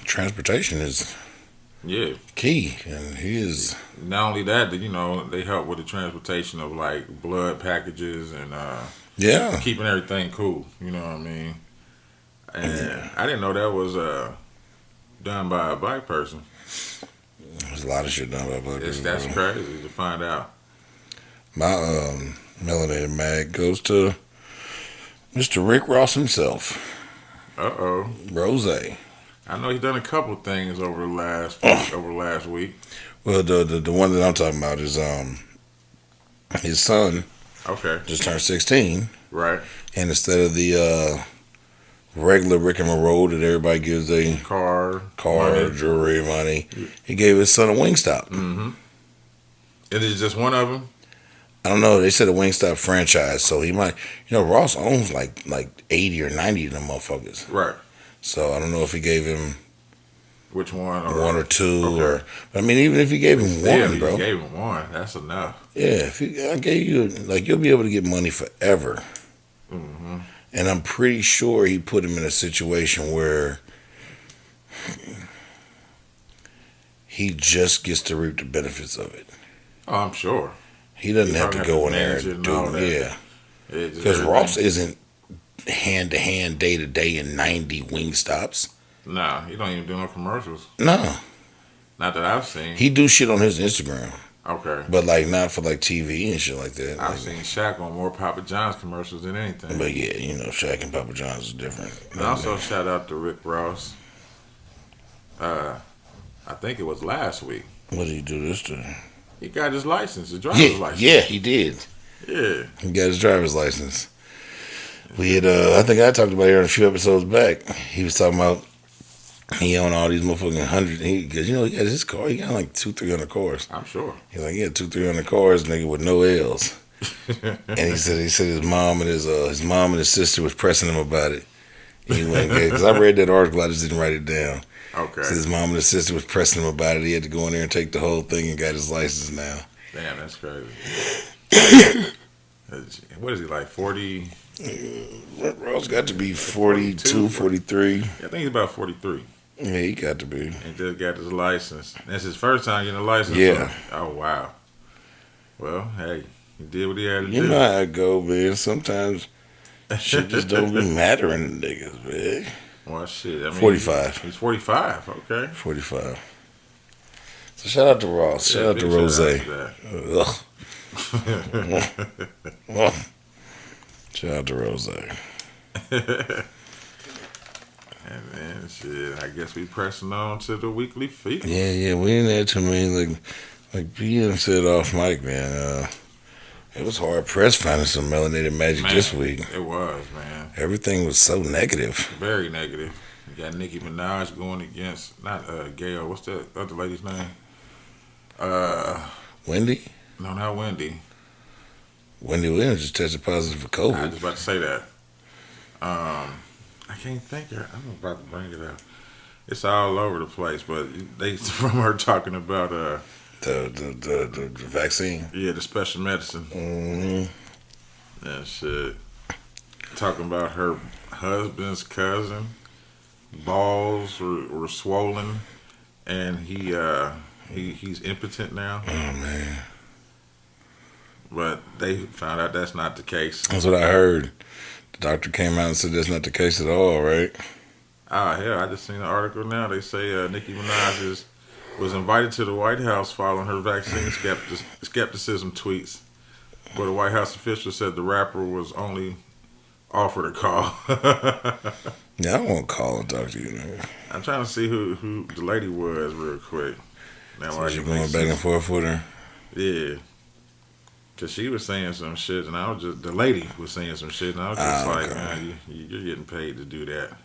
transportation is key, and he is. Not only that, they help with the transportation of like blood packages and keeping everything cool. You know what I mean? And I didn't know that was done by a black person. There's a lot of shit done by black people. That's crazy to find out. My melanated mag goes to Mr. Rick Ross himself. Rose. I know he's done a couple things over last week. Well, the one that I'm talking about is his son. Okay. Just turned 16. Right. And instead of the regular Rick and Roll that everybody gives a car, money, jewelry, money, he gave his son a Wingstop. Mm-hmm. It is just one of them. I don't know. They said a Wingstop franchise, so he might. Ross owns like 80 or 90 of them motherfuckers. Right. So I don't know if he gave him which one, or 2, or. I mean, even if he gave him one, bro. If he gave him one, that's enough. Yeah, I gave you you'll be able to get money forever. Mm-hmm. And I'm pretty sure he put him in a situation where he just gets to reap the benefits of it. Oh, I'm sure. He doesn't have to go in there and do yeah. Because Ross isn't hand to hand, day to day in 90 wing stops. Nah, he don't even do no commercials. No. Not that I've seen. He do shit on his Instagram. Okay. But like not for like TV and shit like that. I've seen Shaq on more Papa John's commercials than anything. But yeah, you know, Shaq and Papa John's is different. And also shout out to Rick Ross. I think it was last week. What did he do this to? He got his license, his driver's license. Yeah, he did. Yeah. He got his driver's license. We had, I think I talked about it a few episodes back. He was talking about he owned all these motherfucking 100. Because, you know, he got his car. He got like 200-300 cars. I'm sure. He's like, yeah, 200-300 cars, nigga, with no L's. And he said his mom and his sister was pressing him about it. He went, because I read that article, I just didn't write it down. Okay. So his mom and his sister was pressing him about it. He had to go in there and take the whole thing and got his license now. Damn, that's crazy. What is he, like 40? Ross got to be 42, 43. I think he's about 43. Yeah, he got to be. He just got his license. That's his first time getting a license. Yeah. Oh, wow. Well, hey, he did what he had to do. You know how it go, man. Sometimes shit just don't be mattering to niggas, man. Well, shit. I mean, 45. He's 45, okay. 45. So shout out to Ross. Shout out to Rose. Shout out to Rose. And then, shit, I guess we pressing on to the weekly feature. Yeah, we ain't had too many. Like PM said off mic, man. It was hard pressed finding some melanated magic this week. It was, man. Everything was so negative. Very negative. You got Nicki Minaj going against, not Gail, what's that other lady's name? Wendy? No, not Wendy. Wendy Williams just tested positive for COVID. I was about to say that. I can't think of it. I'm about to bring it up. It's all over the place, but they from her talking about the vaccine. Yeah, the special medicine. Mm-hmm. And shit. Talking about her husband's cousin. Balls were swollen, and he's impotent now. Oh man! But they found out that's not the case. That's what I heard. The doctor came out and said that's not the case at all, right? Ah, hell, I just seen an article now. They say Nicki Minaj was invited to the White House following her vaccine skepticism tweets, but the White House official said the rapper was only offered a call. Yeah, I won't call and talk to you, man. I'm trying to see who the lady was real quick. Now, so you going back and forth with her? Yeah. Because she was saying some shit, and the lady was saying some shit, and I was just like, okay. man, you're getting paid to do that.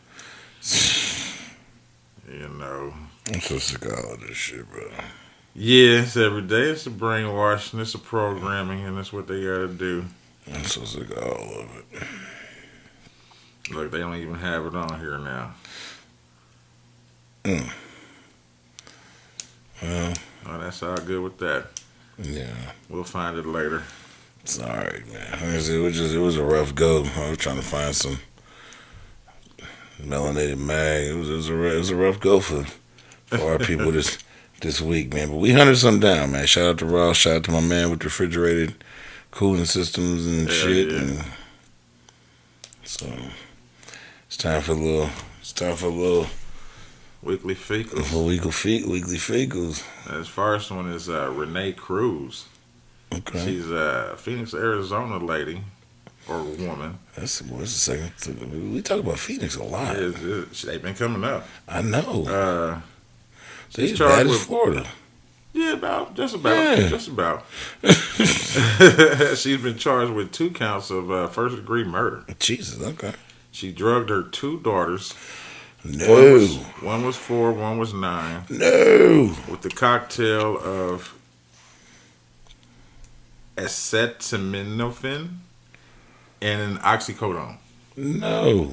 You know. I'm so sick of all this shit, bro. Yeah, it's every day. It's a brainwashing, it's a programming, and that's what they gotta do. I'm so sick of all of it. Look, they don't even have it on here now. Well, that's all good with that. Yeah. We'll find it later. It's alright, man. It was a rough go. I was trying to find some melanated mag. It was a rough go for our people this week, man. But we hunted some down, man. Shout out to Ross. Shout out to my man with refrigerated cooling systems and shit. Yeah. And so it's time for a little weekly fecals. Weekly fecals. This first one is Renee Cruz. Okay. She's a Phoenix, Arizona lady or woman. What's the second? We talk about Phoenix a lot. They've been coming up. I know. She's charged with Florida. Yeah, just about. She's been charged with 2 counts of first-degree murder. Jesus, okay. She drugged her 2 daughters. No. One was 4, one was 9. No. With the cocktail of acetaminophen and an oxycodone. No.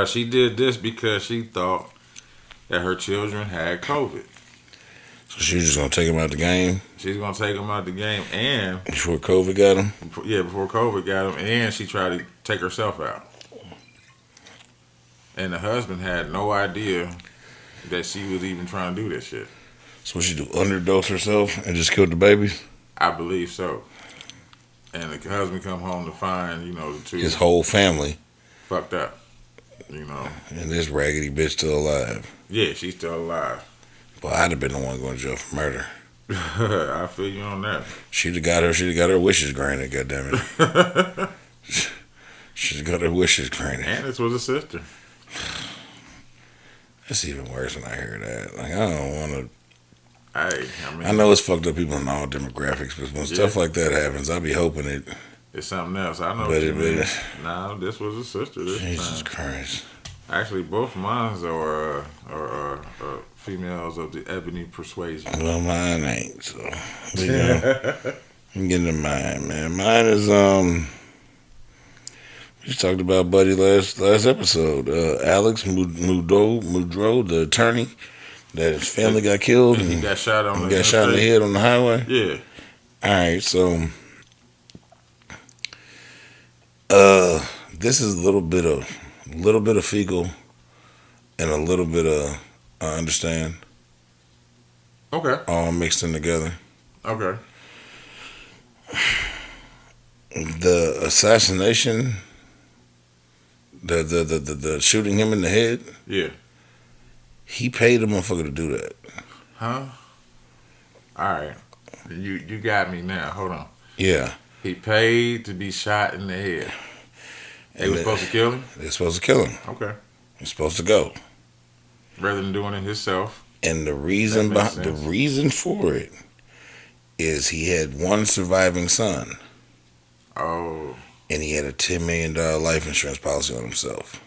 She did this because she thought that her children had COVID. So she was just going to take them out the game? She's going to take them out the game and... Before COVID got them? Yeah, before COVID got them. And she tried to take herself out. And the husband had no idea that she was even trying to do this shit. So what she do, underdose herself and just killed the babies? I believe so. and the husband come home to find the two His whole family fucked up. And this raggedy bitch still alive. Yeah, she's still alive. But I'd have been the one going to jail for murder. I feel you on that. She'd have got her wishes granted. Goddammit. She'd got her wishes granted. And this was a sister. It's even worse when I hear that. Like, I don't want to. I know it's fucked up people in all demographics, but when stuff like that happens, I be hoping it's something else. I know. But nah, this was a sister. Jesus Christ. Actually, both mine are females of the ebony persuasion. Well, mine ain't. So, I'm getting to mine, man. Mine is we talked about Buddy last episode. Alex Mudrow, the attorney that his family got killed. And he got shot in the head on the highway. Yeah. All right, so this is a little bit of fecal and a little bit of I understand. Okay. All mixed in together. Okay. The assassination, the shooting him in the head. Yeah. He paid a motherfucker to do that. Huh? All right. You got me now. Hold on. Yeah. He paid to be shot in the head. They were supposed to kill him? They're supposed to kill him. Okay. He's supposed to go. Rather than doing it himself. And the reason for it is he had one surviving son. Oh. And he had a $10 million life insurance policy on himself.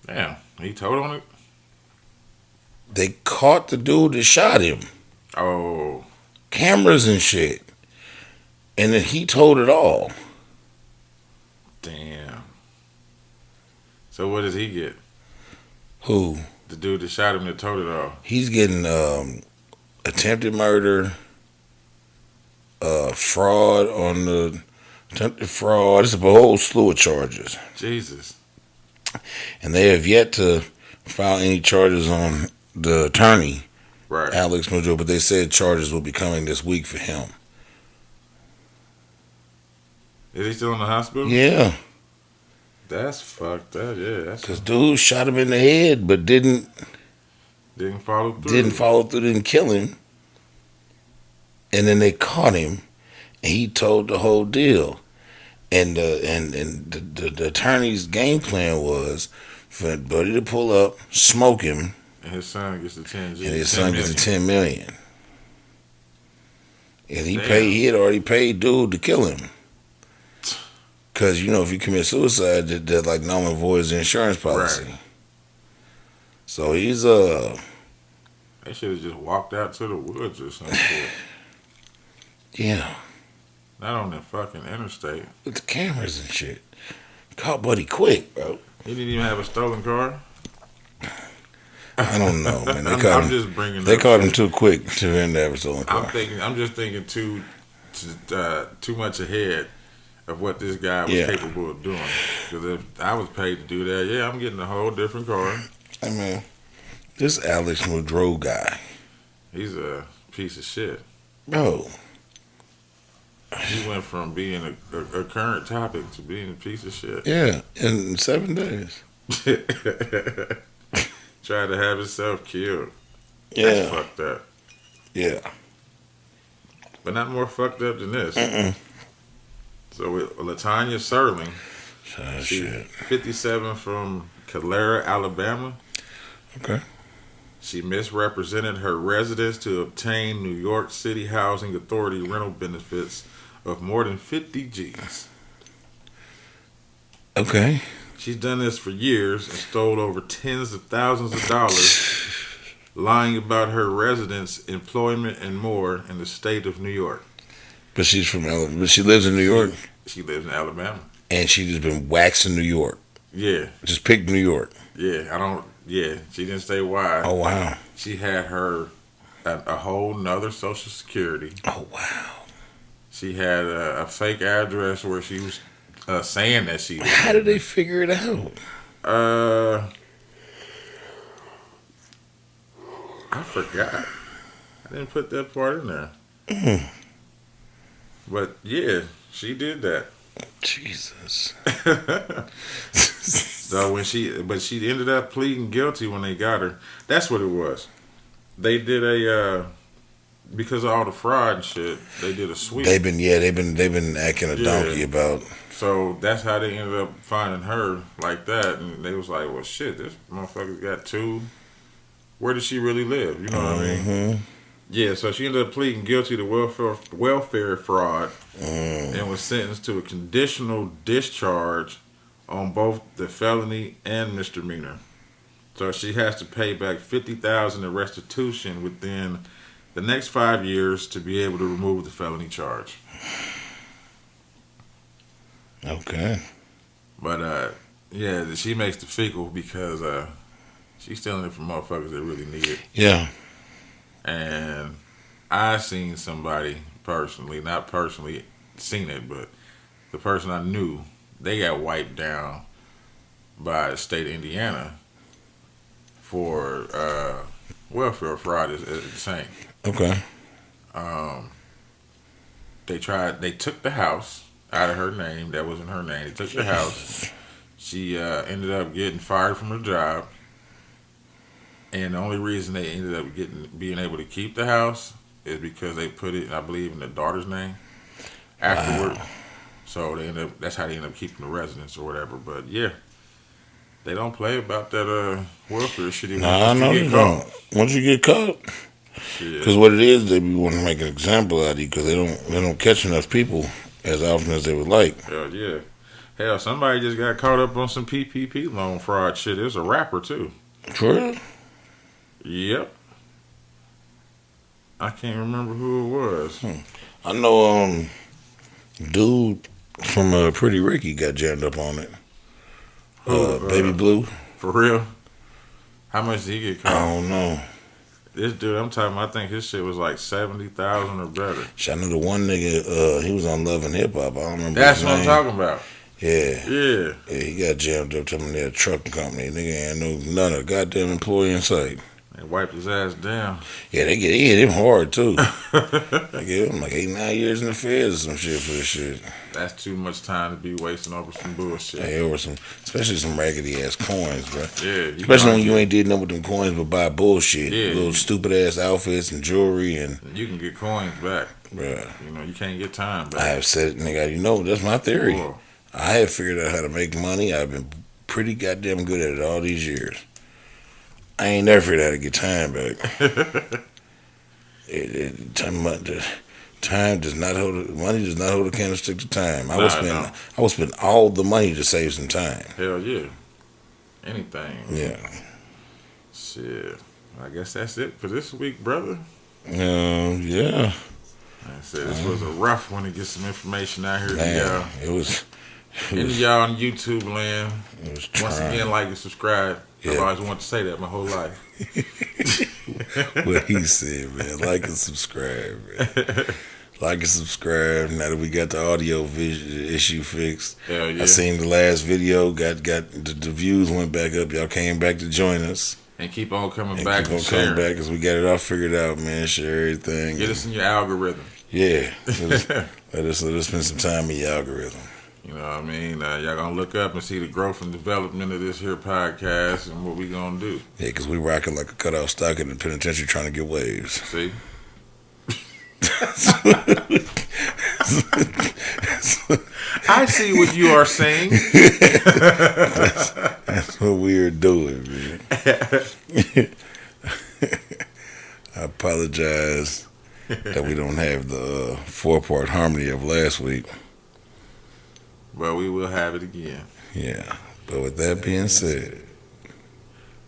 Damn. He told on it? They caught the dude that shot him. Oh. Cameras and shit. And then he told it all. Damn. So what does he get? Who? The dude that shot him that told it all. He's getting attempted murder, fraud on the attempted fraud. It's a whole slew of charges. Jesus. And they have yet to file any charges on the attorney, right, Alex Mujo, but they said charges will be coming this week for him. Is he still in the hospital? Yeah. That's fucked up. Yeah, because dude shot him in the head, but didn't follow through. Didn't kill him. And then they caught him, and he told the whole deal. And the attorney's game plan was for Buddy to pull up, smoke him, and his son gets the 10 G. And his son gets the $10 million. And he had already paid dude to kill him. Because, if you commit suicide, that like null and void the insurance policy. Right. So he's They should have just walked out to the woods or something. Yeah. Not on the fucking interstate. With the cameras and shit. Caught Buddy quick, bro. He didn't even have a stolen car? I don't know, man. They caught him too quick to end have a stolen car. I'm just thinking too much ahead of what this guy was capable of doing. Because if I was paid to do that, I'm getting a whole different car. I mean, this Alex Mudrow guy. He's a piece of shit. Bro. He went from being a current topic to being a piece of shit. Yeah, in 7 days. Tried to have himself killed. Yeah. That's fucked up. Yeah. But not more fucked up than this. So with LaTanya Serling, she's 57 from Calera, Alabama. Okay. She misrepresented her residence to obtain New York City Housing Authority rental benefits of more than 50 G's. Okay. She's done this for years and stole over tens of thousands of dollars, lying about her residence, employment, and more in the state of New York. But she's from Alabama. But she lives in New York. She lives in Alabama. And she just been waxing New York. Yeah. Just picked New York. Yeah, she didn't say why. Oh, wow. She had a whole nother social security. Oh, wow. She had a fake address where she was saying that she was. How did they figure it out? I forgot. I didn't put that part in there. But yeah, She did that. Jesus. So she ended up pleading guilty when they got her. That's what it was. They did because of all the fraud and shit. They did a sweep. They've been acting a donkey about. So that's how they ended up finding her like that, and they was like, "Well, shit, this motherfucker's got two. Where does she really live? You know what I mean?" Yeah. So she ended up pleading guilty to welfare fraud, and was sentenced to a conditional discharge on both the felony and misdemeanor. So she has to pay back $50,000 in restitution within the next 5 years to be able to remove the felony charge. Okay. But yeah, she makes the fecal because she's stealing it from motherfuckers that really need it. Yeah. And I seen somebody personally, not personally seen it, but the person I knew, they got wiped down by the state of Indiana for welfare fraud is the same. Okay. They took the house out of her name. That wasn't her name. They took the house. She ended up getting fired from her job. And the only reason they ended up being able to keep the house is because they put it, I believe, in the daughter's name afterward. Wow. So that's how they end up keeping the residence or whatever. But yeah, they don't play about that welfare shit. Nah, no, you don't. Once you get caught, because what it is, they be wanting to make an example out of you because they don't catch enough people as often as they would like. Hell yeah, hell, somebody just got caught up on some PPP loan fraud shit. It was a rapper too. For real? Yep. I can't remember who it was. I know dude from Pretty Ricky got jammed up on it. Baby Blue. For real? How much did he get caught? I don't know. This dude, I'm talking, I think his shit was like 70,000 or better. I know the one nigga, he was on Love and Hip Hop. I don't remember That's his what name. I'm talking about. Yeah. Yeah. Yeah, he got jammed up to him in their trucking company. Nigga ain't no none of the goddamn employee in sight. They wiped his ass down. Yeah, they hit him hard too. They gave him like 8-9 years in the feds or some shit for this shit. That's too much time to be wasting over some bullshit. Hey, over especially some raggedy ass coins, bro. Yeah. Especially when you ain't did nothing with them coins but buy bullshit. Yeah. Little stupid ass outfits and jewelry and. You can get coins back. Bruh. You know, you can't get time back. I have said it, nigga. You know, that's my theory. Whoa. I have figured out how to make money. I've been pretty goddamn good at it all these years. I ain't never figured out how to get time back. Time does not hold. Money does not hold a candlestick to time. I would spend all the money to save some time. Hell yeah. Anything. Yeah. Shit. I guess that's it for this week, brother. Yeah. Like I said, this was a rough one to get some information out here. Man, y'all. Any of y'all on YouTube land, once again, like and subscribe. Yeah. I've always wanted to say that my whole life. What he said, man. Like and subscribe, man. Like and subscribe. Now that we got the audio issue fixed. Hell yeah. I seen the last video. Got the views went back up. Y'all came back to join us. And keep on coming back and sharing. Keep on coming back because we got it all figured out, man. Share everything. Get us in your algorithm. Yeah. Let us spend some time in your algorithm. You know what I mean? Y'all gonna look up and see the growth and development of this here podcast and what we gonna do. Yeah, because we rocking like a cutout stock in the penitentiary trying to get waves. See? I see what you are saying. That's what we are doing, man. I apologize that we don't have the 4-part harmony of last week. Well, we will have it again. Yeah. But with that being said,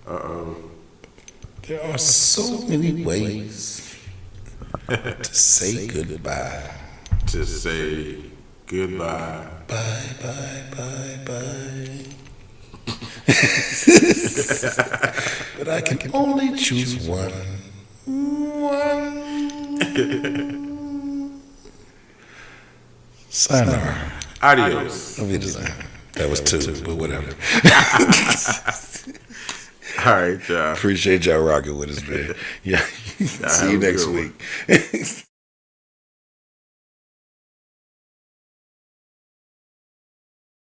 there are so many ways to say goodbye. To say goodbye. Bye, bye, bye, bye. But I can only choose one. Sayonara. Adios. That was two, but whatever. All right, y'all. Appreciate y'all rocking with us, man. Yeah. See you next week.